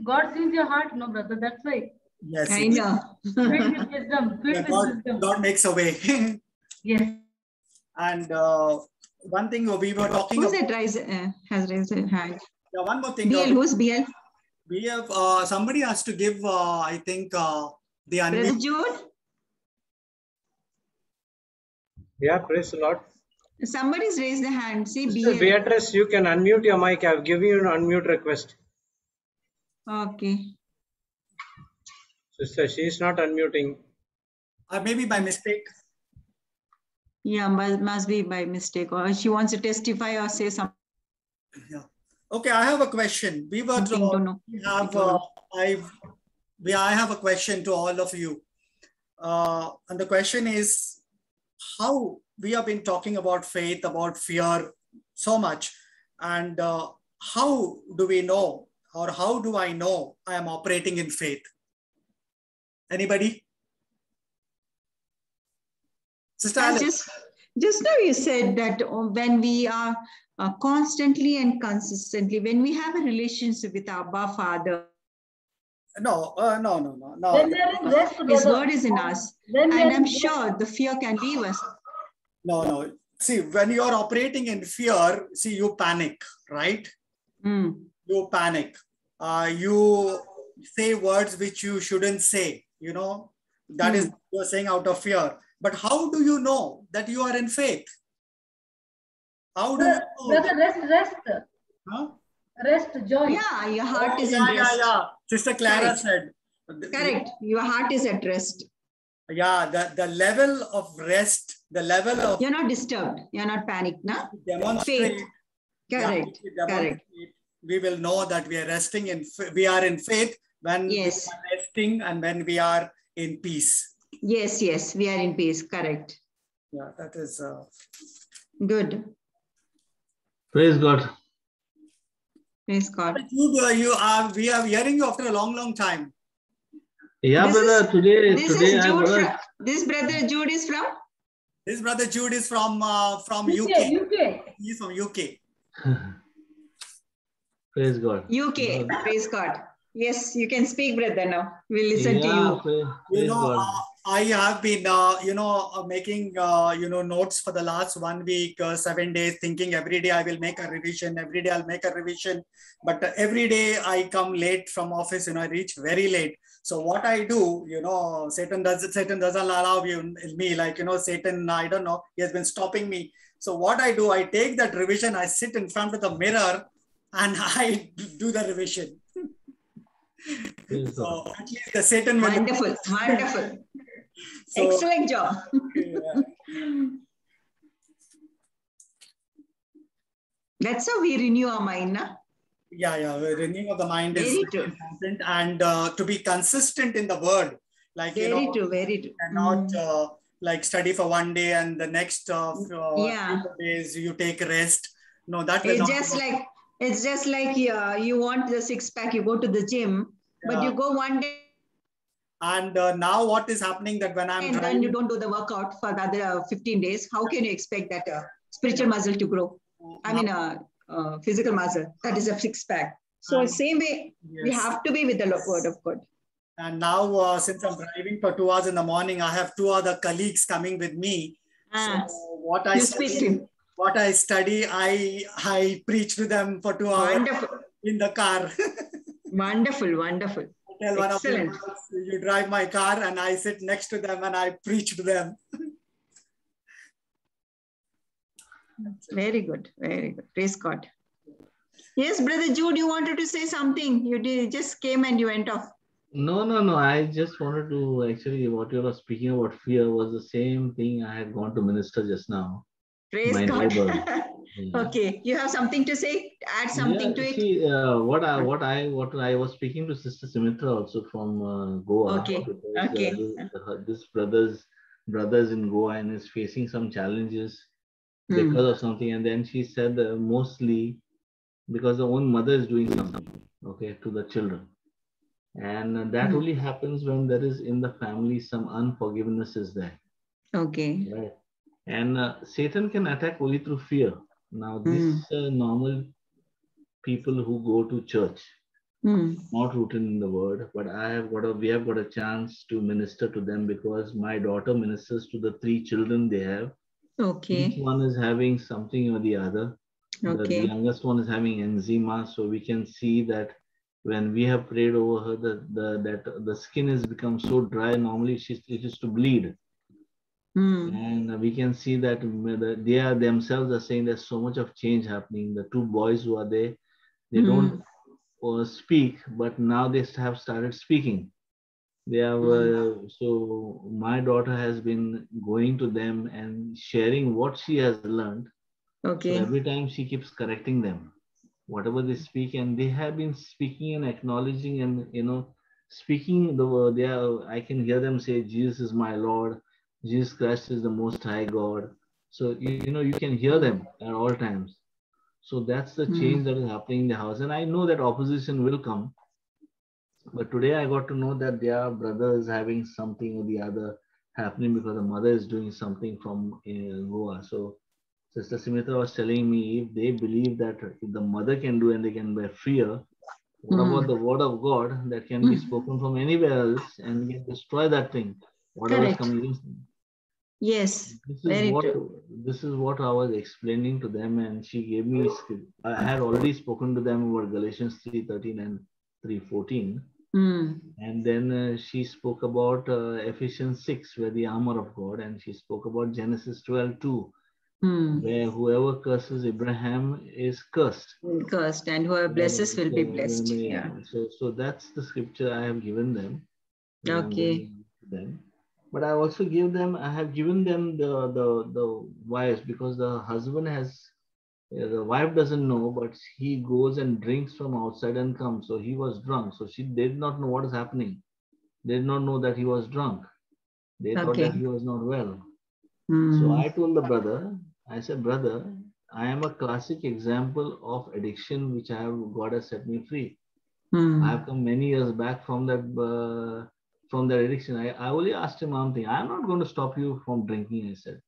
God sees your heart, no, brother. That's why. Yes, I know. Filled with wisdom. Filled with wisdom. God makes a way. Yes. And one thing we were talking about. Who's that has raised a hand? Yeah, one more thing. BL, who's BL? We have, somebody has to give, I think, the unmute. Brother Jude? Yeah, praise the Lord. Somebody's raised the hand. See, Sister Beatrice, you can unmute your mic. I've given you an unmute request. Okay. Sister, she is not unmuting. Maybe by mistake. Yeah, must be by mistake, or she wants to testify or say something. Yeah. Okay, I have a question. We were I have a question to all of you. And the question is, how we have been talking about faith, about fear so much, and how do we know, or how do I know I am operating in faith? Anybody? Sister Alice. Just now you said that when we are constantly and consistently, when we have a relationship with our Abba Father. No. His word is in us. And I'm sure the fear can leave us. No. See, when you are operating in fear, see, you panic, right? You panic. You say words which you shouldn't say, you know. That is, you're saying out of fear. But how do you know that you are in faith? How do you know? Brother, rest. Huh? Rest, joy. Yeah, your heart is in rest. Yeah. Sister Clara said. Correct. Your heart is at rest. Yeah, the level of rest, the level of... You're not disturbed. You're not panicked, no? Demonstrate. Faith. Correct. Correct. We will know that we are resting we are in faith when we are resting and when we are in peace. Yes, we are in peace. Correct. Yeah, that is good. Praise God. Praise God. We are hearing you after a long time. Yeah, brother. Today this brother Jude is from? This brother Jude is from UK. He's from UK. Praise God. UK. Praise God. Yes, you can speak, brother. Now we'll listen to you. You know, I have been, making, notes for the last 1 week, 7 days, thinking every day I will make a revision. Every day I'll make a revision. But every day I come late from office, I reach very late. So what I do, Satan doesn't allow me, Satan, I don't know, he has been stopping me. So what I do, I take that revision, I sit in front of the mirror and I do the revision. So at least the Satan will. Wonderful, wonderful. So, excellent job. Yeah. That's how we renew our mind, na? Yeah. Renewing of the mind very is true. important, and to be consistent in the word, like very true, very true. Cannot like study for one day and the next few days you take rest. No, that will it's just like you want the six-pack, you go to the gym, but you go one day. And now what is happening that when I'm driving, then you don't do the workout for the other 15 days, how can you expect that spiritual muscle to grow? I mean, physical muscle, that is a six-pack. So same way, we have to be with the word of God. And now since I'm driving for 2 hours in the morning, I have 2 other colleagues coming with me. So what I study, I preach to them for 2 hours. Wonderful. In the car. Wonderful, wonderful. Tell one of them, you drive my car, and I sit next to them and I preach to them. Very good, very good. Praise God. Yes, Brother Jude, you wanted to say something. You just came and you went off. No. I just wanted to actually, what you were speaking about fear was the same thing I had gone to minister just now. Praise God. Yeah. Okay, you have something to say? Add something to it. See, what I was speaking to Sister Sumitra also from Goa. Okay. This brothers in Goa and is facing some challenges because of something, and then she said mostly because the own mother is doing something, okay, to the children. And that only happens when there is in the family some unforgiveness is there. Okay. Right. And Satan can attack only through fear. Now, these normal people who go to church, not rooted in the word, but we have got a chance to minister to them because my daughter ministers to the 3 children they have. Okay. Each one is having something or the other. Okay. The youngest one is having eczema, so we can see that when we have prayed over her, that the skin has become so dry. Normally, it used to bleed. And we can see that they are themselves are saying there's so much of change happening. The 2 boys who are there, they don't speak, but now they have started speaking. They have so my daughter has been going to them and sharing what she has learned. Okay. So every time she keeps correcting them, whatever they speak, and they have been speaking and acknowledging and speaking the word. I can hear them say, "Jesus is my Lord. Jesus Christ is the Most High God." So, you can hear them at all times. So that's the change that is happening in the house. And I know that opposition will come. But today I got to know that their brother is having something or the other happening because the mother is doing something from Goa. So Sister Sumitra was telling me if they believe that if the mother can do and they can bear fear, what about the word of God that can be spoken from anywhere else and we can destroy that thing, whatever is coming against them? Yes, this is what I was explaining to them, and she gave me, I had already spoken to them about Galatians 3:13 and 3:14. And then she spoke about Ephesians 6, where the armor of God, and she spoke about Genesis 12:2, where whoever curses Abraham is cursed. Cursed, and whoever blesses will be blessed. Yeah. So that's the scripture I have given them. Okay. But I also have given them the wives, because the husband the wife doesn't know, but he goes and drinks from outside and comes. So he was drunk. So they did not know what is happening. They did not know that he was drunk. They thought that he was not well. So I told the brother, I said, brother, I am a classic example of addiction, which God has set me free. I have come many years back from that addiction. I only asked him one thing. I am not going to stop you from drinking, I said.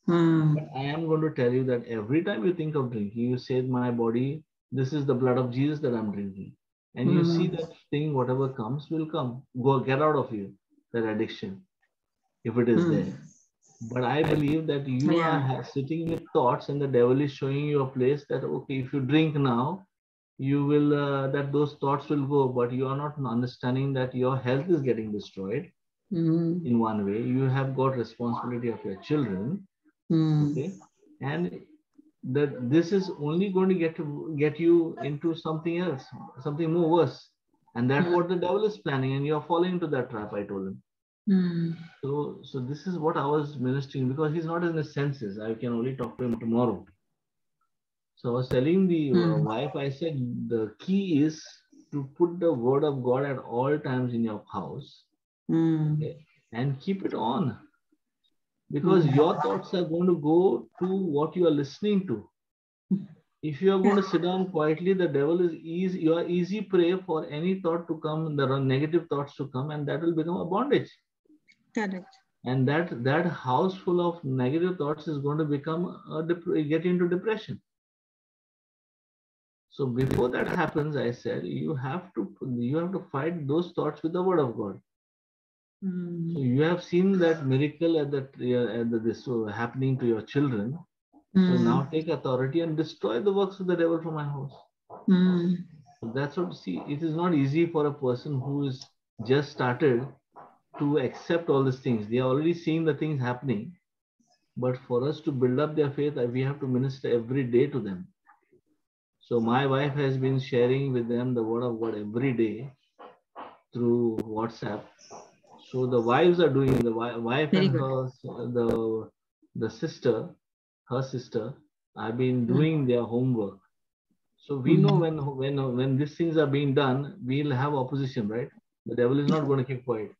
But I am going to tell you that every time you think of drinking, you say, my body, this is the blood of Jesus that I'm drinking. And you see that thing, whatever comes, will come. Get out of you, that addiction, if it is there. But I believe that you are sitting with thoughts and the devil is showing you a place that, okay, if you drink now, you will, that those thoughts will go, but you are not understanding that your health is getting destroyed in one way. You have got responsibility of your children. Okay, and that this is only going to get you into something else, something more worse. And that's what the devil is planning, and you're falling into that trap, I told him. So this is what I was ministering, because he's not in his senses. I can only talk to him tomorrow. So I was telling the wife, I said, the key is to put the word of God at all times in your house, okay, and keep it on. Because your thoughts are going to go to what you are listening to. If you are going to sit down quietly, the devil is easy. You are easy prey for any thought to come, the negative thoughts to come, and that will become a bondage. Correct. And that house full of negative thoughts is going to become get into depression. So before that happens, I said you have to fight those thoughts with the word of God. So you have seen that miracle at this happening to your children. So now take authority and destroy the works of the devil from my house. So that's what, see, it is not easy for a person who is just started to accept all these things. They are already seeing the things happening. But for us to build up their faith, we have to minister every day to them. So my wife has been sharing with them the word of God every day through WhatsApp. So the wives are doing, the wife and her, the sister, her sister, have been doing their homework. So we know when these things are being done, we'll have opposition, right? The devil is not going to keep quiet.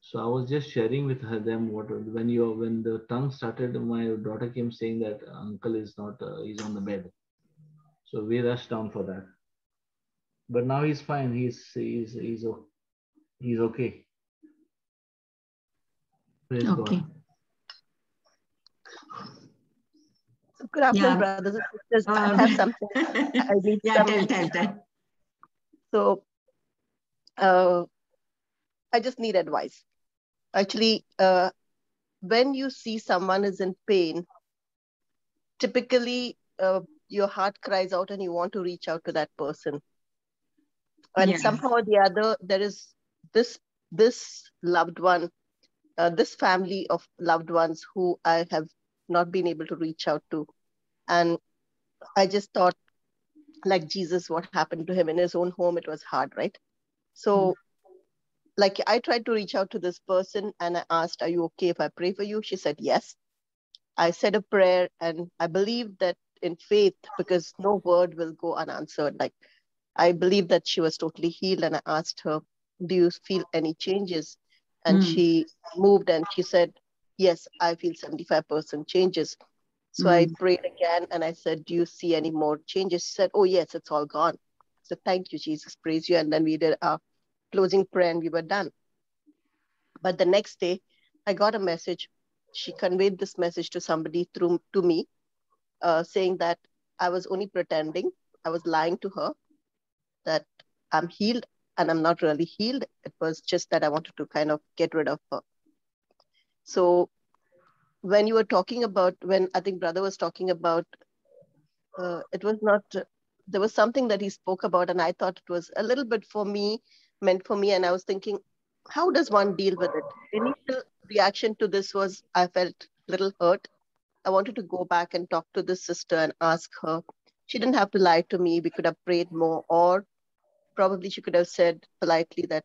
So I was just sharing with them when the tongue started, my daughter came saying that uncle is not, he's on the bed. So we rushed down for that. But now he's fine. He's okay. Praise God. So good afternoon, brothers and sisters. I have something. I need tell. So I just need advice. Actually, when you see someone is in pain, typically your heart cries out and you want to reach out to that person. And somehow or the other, there is this loved one, this family of loved ones who I have not been able to reach out to. And I just thought, like Jesus, what happened to him in his own home, it was hard, right? So like I tried to reach out to this person and I asked, are you okay if I pray for you? She said, yes. I said a prayer and I believe that in faith, because no word will go unanswered. Like I believe that she was totally healed, and I asked her, do you feel any changes? And she moved and she said, yes, I feel 75% changes. So I prayed again and I said, do you see any more changes? She said, oh yes, it's all gone. So thank you, Jesus, praise you. And then we did our closing prayer and we were done. But the next day I got a message. She conveyed this message to somebody to me, saying that I was only pretending. I was lying to her that I'm healed and I'm not really healed. It was just that I wanted to kind of get rid of her. So when you were talking about, when I think brother was talking about, it was not, there was something that he spoke about and I thought it was a little bit meant for me. And I was thinking, how does one deal with it? Initial reaction to this was, I felt a little hurt. I wanted to go back and talk to this sister and ask her. She didn't have to lie to me. We could have prayed more, or probably she could have said politely that,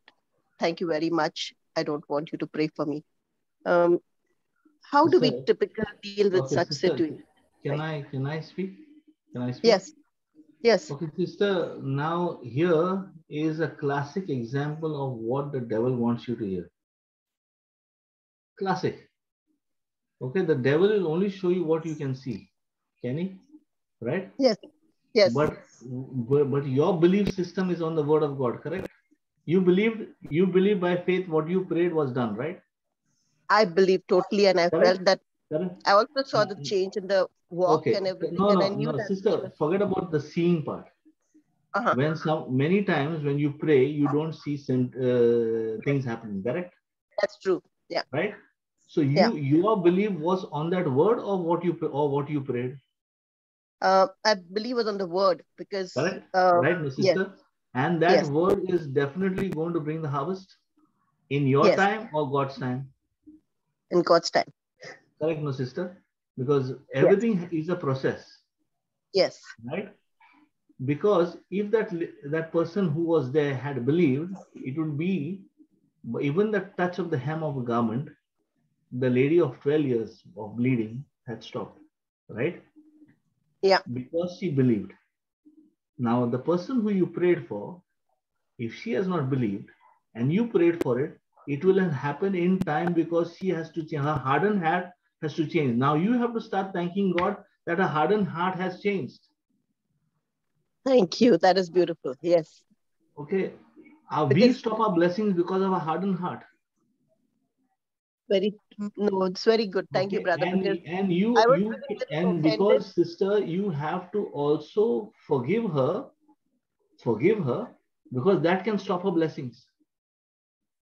thank you very much. I don't want you to pray for me. How do we typically deal with such situations? Can I speak? Can I speak? Yes. Yes. Okay, sister, now here is a classic example of what the devil wants you to hear. Classic. Okay, the devil will only show you what you can see. Can he? Right? Yes. Yes. But your belief system is on the word of God, correct? You believe by faith what you prayed was done, right? I believe totally, and I felt that. I also saw the change in the walk and everything. And I knew that sister, forget about the seeing part. When many times when you pray, you don't see things happening, correct? That's true. Yeah. Right. So your belief was on that word or what you prayed? I believe was on the word, because correct, right, my sister. Yes. And that word is definitely going to bring the harvest in your time or God's time. In God's time. Correct, my sister, because everything is a process. Yes. Right. Because if that person who was there had believed, it would be even the touch of the hem of a garment, the lady of 12 years of bleeding had stopped, right? Yeah. Because she believed. Now, the person who you prayed for, if she has not believed and you prayed for it, it will happen in time because she has to change. Her hardened heart has to change. Now you have to start thanking God that a hardened heart has changed. Thank you. That is beautiful. Yes. Okay. We stop our blessings because of a hardened heart. No, it's very good. Thank you, brother. And because sister, you have to also forgive her, because that can stop her blessings.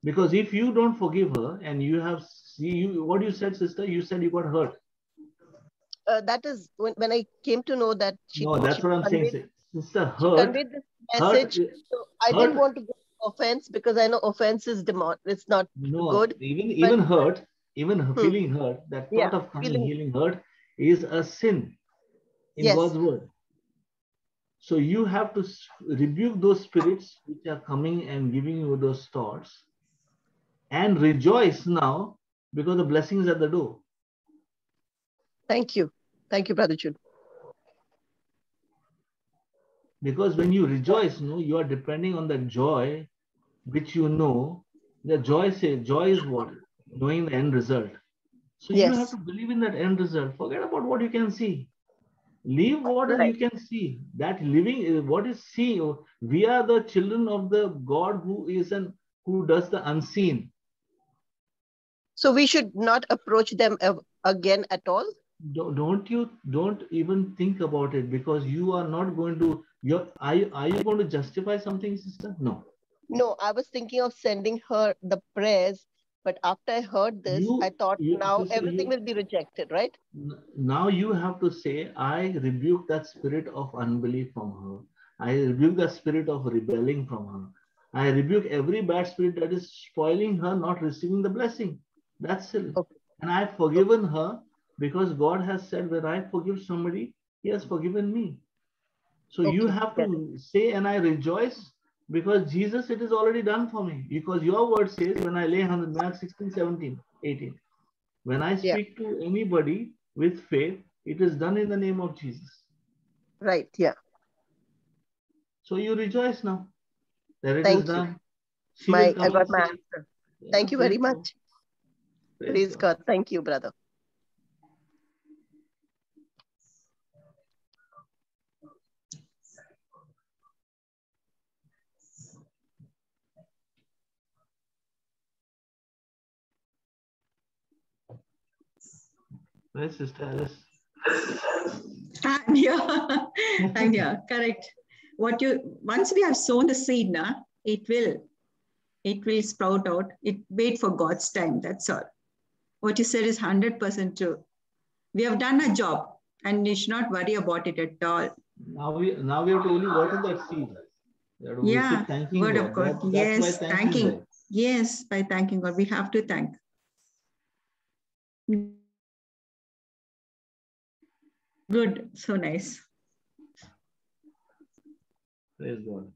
Because if you don't forgive her and you have what you said, sister, you said you got hurt. That is when I came to know that that's what I'm saying. Sister, hurt. She conveyed this message. So I didn't want to go offense because I know offense is demon. It's not good. Even hurt, even feeling hurt, that thought of feeling hurt is a sin in God's word. So you have to rebuke those spirits which are coming and giving you those thoughts, and rejoice now because the blessing is at the door. Thank you. Thank you, Brother Jude. Because when you rejoice, you are depending on the joy which you know. The joy is what? Knowing the end result. So you have to believe in that end result. Forget about what you can see. Leave what you can see. That living is what is seen. We are the children of the God who does the unseen. So we should not approach them again at all. Don't even think about it, because you are not going to. Are you going to justify something, sister? No. No, I was thinking of sending her the prayers, but after I heard this, I thought now everything will be rejected, right? Now you have to say, I rebuke that spirit of unbelief from her. I rebuke that spirit of rebelling from her. I rebuke every bad spirit that is spoiling her, not receiving the blessing. That's it. Okay. And I've forgiven her because God has said, when I forgive somebody, He has forgiven me. So you have to say, and I rejoice. Because Jesus, it is already done for me. Because your word says, when I lay hands, Mark 16, 17, 18. When I speak to anybody with faith, it is done in the name of Jesus. Right, yeah. So you rejoice now that it is done. I got my answer. Thank you very much. Praise God. Thank you, brother. Where's Sister Alice? I'm here. I'm here. Correct. Once we have sown the seed, it will sprout out. Wait for God's time. That's all. What you said is 100% true. We have done a job, and you should not worry about it at all. Now we have to only water that seed. Yeah, word of God. Yes, thanking. Yes, by thanking God, we have to thank. Good, so nice. Praise God.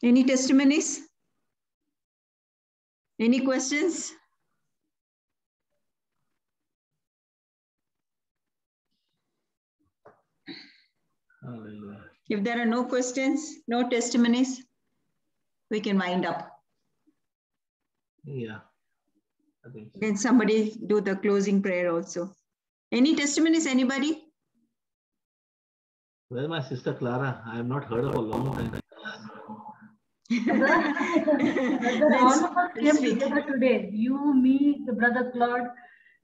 Any testimonies? Any questions? Hallelujah. If there are no questions, no testimonies, we can wind up. Yeah. I think so. Can somebody do the closing prayer also? Any testimonies, anybody? Where's my sister Clara? I have not heard of her a long time. All of us came together today. You, me, the brother Claude,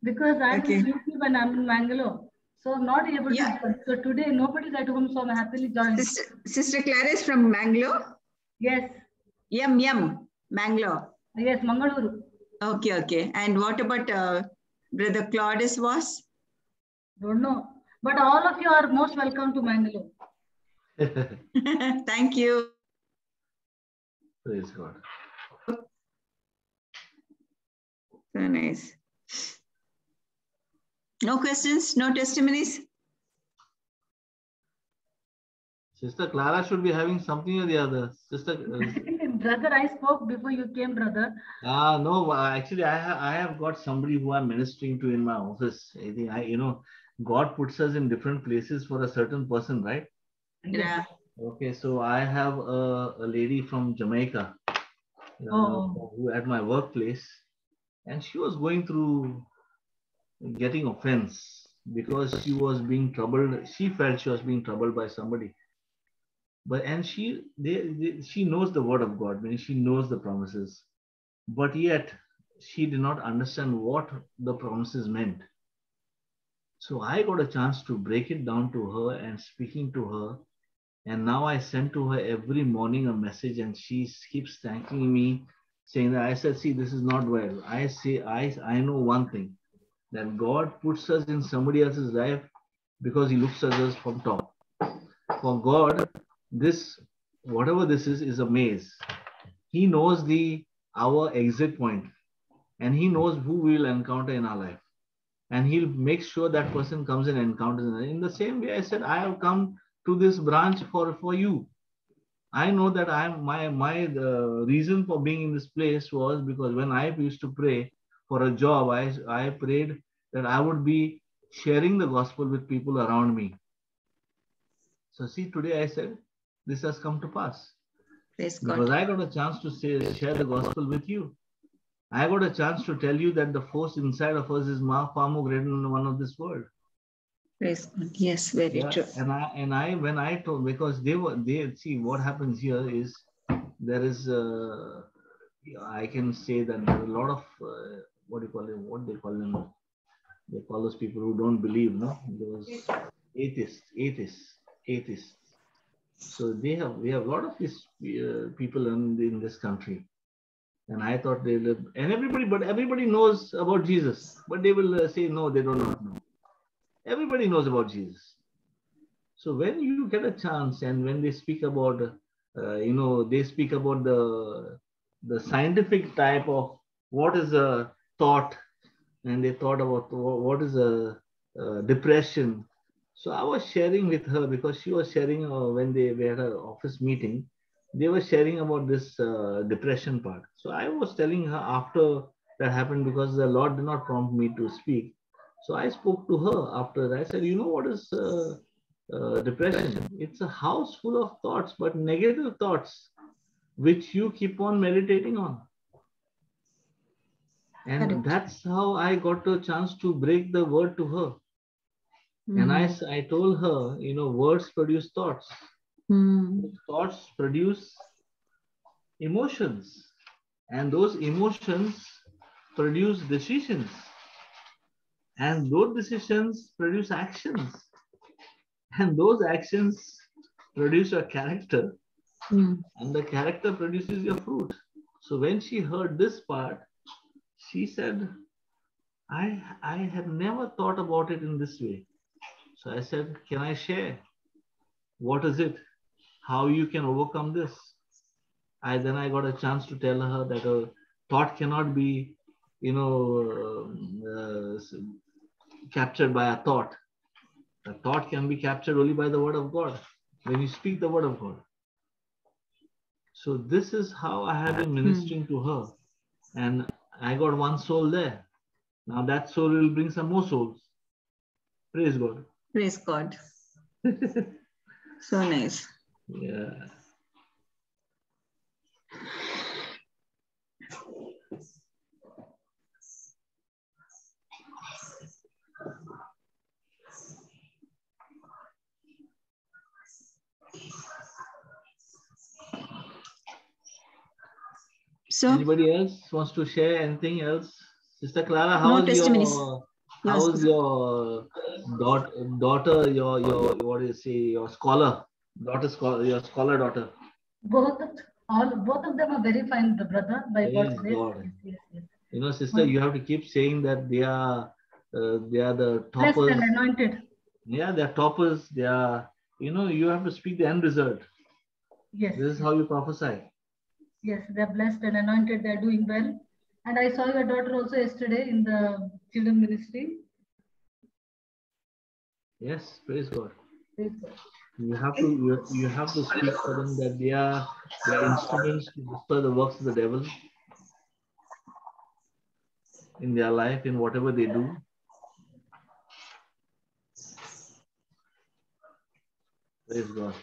because I'm in UP when I'm in Mangalore. So not able to join. So today nobody's at home, so I'm happily joined. Sister Clara is from Mangalore? Yes. Yum, Mangalore. Yes, Mangaluru. Okay. And what about Brother Claudius was? Don't know. But all of you are most welcome to Mangalore. Thank you. Praise God. So nice. No questions, no testimonies? Sister Clara should be having something or the other. Sister. Brother, I spoke before you came, brother. No, actually, I have got somebody who I'm ministering to in my office. I think God puts us in different places for a certain person, right? Yeah. Okay, so I have a lady from Jamaica who at my workplace, and she was going through getting offense because she was being troubled. She felt she was being troubled by somebody. And she knows the word of God, meaning she knows the promises, but yet she did not understand what the promises meant. So I got a chance to break it down to her and speaking to her. And now I send to her every morning a message, and she keeps thanking me, saying that I said, see, this is not well. I say, I know one thing, that God puts us in somebody else's life because he looks at us from top. For God, this, whatever this is a maze. He knows our exit point, and he knows who we will encounter in our life. And he'll make sure that person comes and encounters. In the same way, I said, I have come to this branch for you. I know that my reason for being in this place was because when I used to pray for a job, I prayed that I would be sharing the gospel with people around me. So see, today I said, this has come to pass. Praise because God. I got a chance to share the gospel with you. I got a chance to tell you that the force inside of us is far more greater than the one of this world. Praise God. Yes, very true. And when I told, because they see what happens here is there is I can say that there are a lot of what they call them. They call those people who don't believe, no? Those atheists. So we have a lot of these people in this country. And I thought they live, and everybody knows about Jesus, but they will say no, they do not know. Everybody knows about Jesus. So when you get a chance, and when they speak about, they speak about the scientific type of what is a thought, and they thought about what is a depression. So I was sharing with her because she was sharing when we had an office meeting. They were sharing about this depression part. So I was telling her after that happened, because the Lord did not prompt me to speak. So I spoke to her after that. I said, you know what is depression? It's a house full of thoughts, but negative thoughts, which you keep on meditating on. And that's how I got a chance to break the word to her. And I told her, words produce thoughts. Thoughts produce emotions, and those emotions produce decisions, and those decisions produce actions, and those actions produce your character, and the character produces your fruit. So when she heard this part, she said, I had never thought about it in this way. So I said, can I share? What is it? How you can overcome this? Then I got a chance to tell her that a thought cannot be, captured by a thought. A thought can be captured only by the word of God, when you speak the word of God. So this is how I have been ministering to her. And I got one soul there. Now that soul will bring some more souls. Praise God. Praise God. So nice. Yeah. So, anybody else wants to share anything else? Sister Clara, how's your daughter, your what do you say, your scholar daughter? Both of them are very fine, brother. By God's grace. Yes. Sister, you have to keep saying that they are the toppers. Blessed and anointed. Yeah, they are toppers. They are, you have to speak the end result. Yes. This is how you prophesy. Yes, they're blessed and anointed. They're doing well. And I saw your daughter also yesterday in the children ministry. Yes, praise God. Praise God. You have to speak for them that they are instruments to destroy the works of the devil in their life, in whatever they do. Praise God.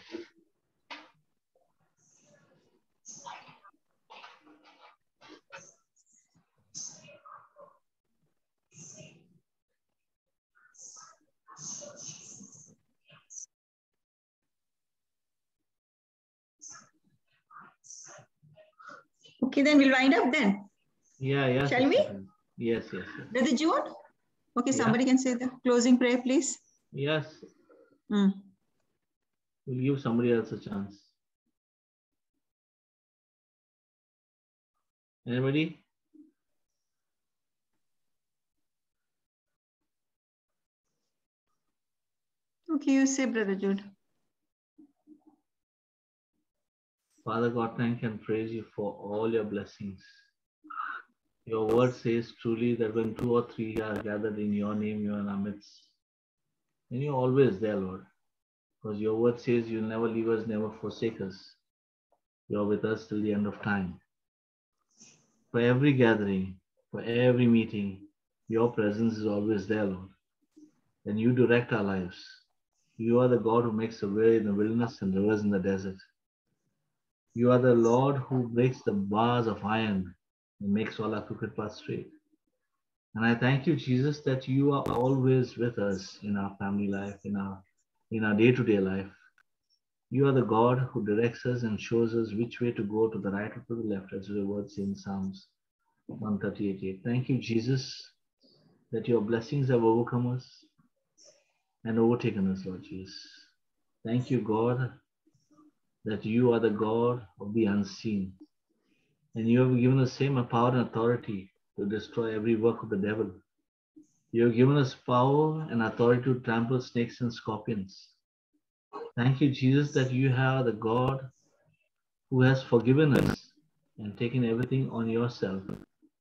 Okay, then we'll wind up then. Yeah. Shall we? Yes. Brother Jude? Okay, Yeah. somebody can say the closing prayer, please. Yes. We'll give somebody else a chance. Anybody? Okay, you say, Brother Jude. Father God, thank and praise you for all your blessings. Your word says truly that when 2 or 3 are gathered in your name, you are in our midst. And you're always there, Lord. Because your word says you'll never leave us, never forsake us. You're with us till the end of time. For every gathering, for every meeting, your presence is always there, Lord. And you direct our lives. You are the God who makes a way in the wilderness and rivers in the desert. You are the Lord who breaks the bars of iron and makes all our crooked paths straight. And I thank you, Jesus, that you are always with us in our family life, in our day-to-day life. You are the God who directs us and shows us which way to go, to the right or to the left, as your word says in Psalms 138:8. Thank you, Jesus, that your blessings have overcome us and overtaken us, Lord Jesus. Thank you, God, that you are the God of the unseen. And you have given us same power and authority to destroy every work of the devil. You have given us power and authority to trample snakes and scorpions. Thank you, Jesus, that you are the God who has forgiven us and taken everything on yourself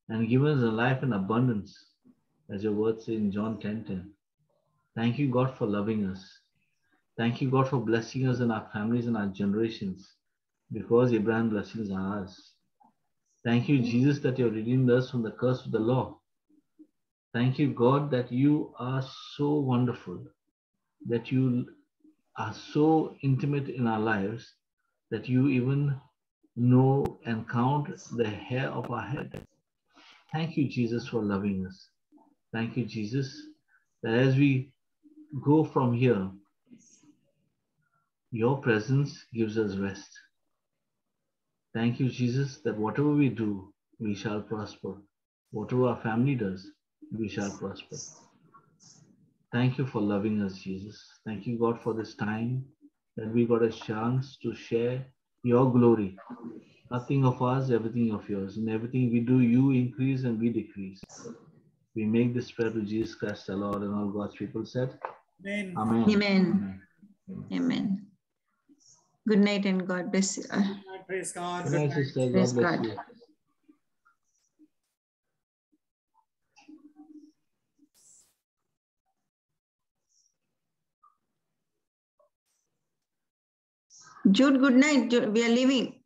and given us a life in abundance, as your word says in John 10:10. Thank you, God, for loving us. Thank you, God, for blessing us and our families and our generations, because Abraham's blessings are ours. Thank you, Jesus, that you have redeemed us from the curse of the law. Thank you, God, that you are so wonderful, that you are so intimate in our lives, that you even know and count the hair of our head. Thank you, Jesus, for loving us. Thank you, Jesus, that as we go from here, your presence gives us rest. Thank you, Jesus, that whatever we do, we shall prosper. Whatever our family does, we shall prosper. Thank you for loving us, Jesus. Thank you, God, for this time that we got a chance to share your glory. Nothing of us, everything of yours. In everything we do, you increase and we decrease. We make this prayer to Jesus Christ, our Lord, and all God's people said, Amen. Amen. Amen. Amen. Good night and God bless you. Praise God. Good night, sister. Praise God bless God. you. Jude, good night. We are leaving.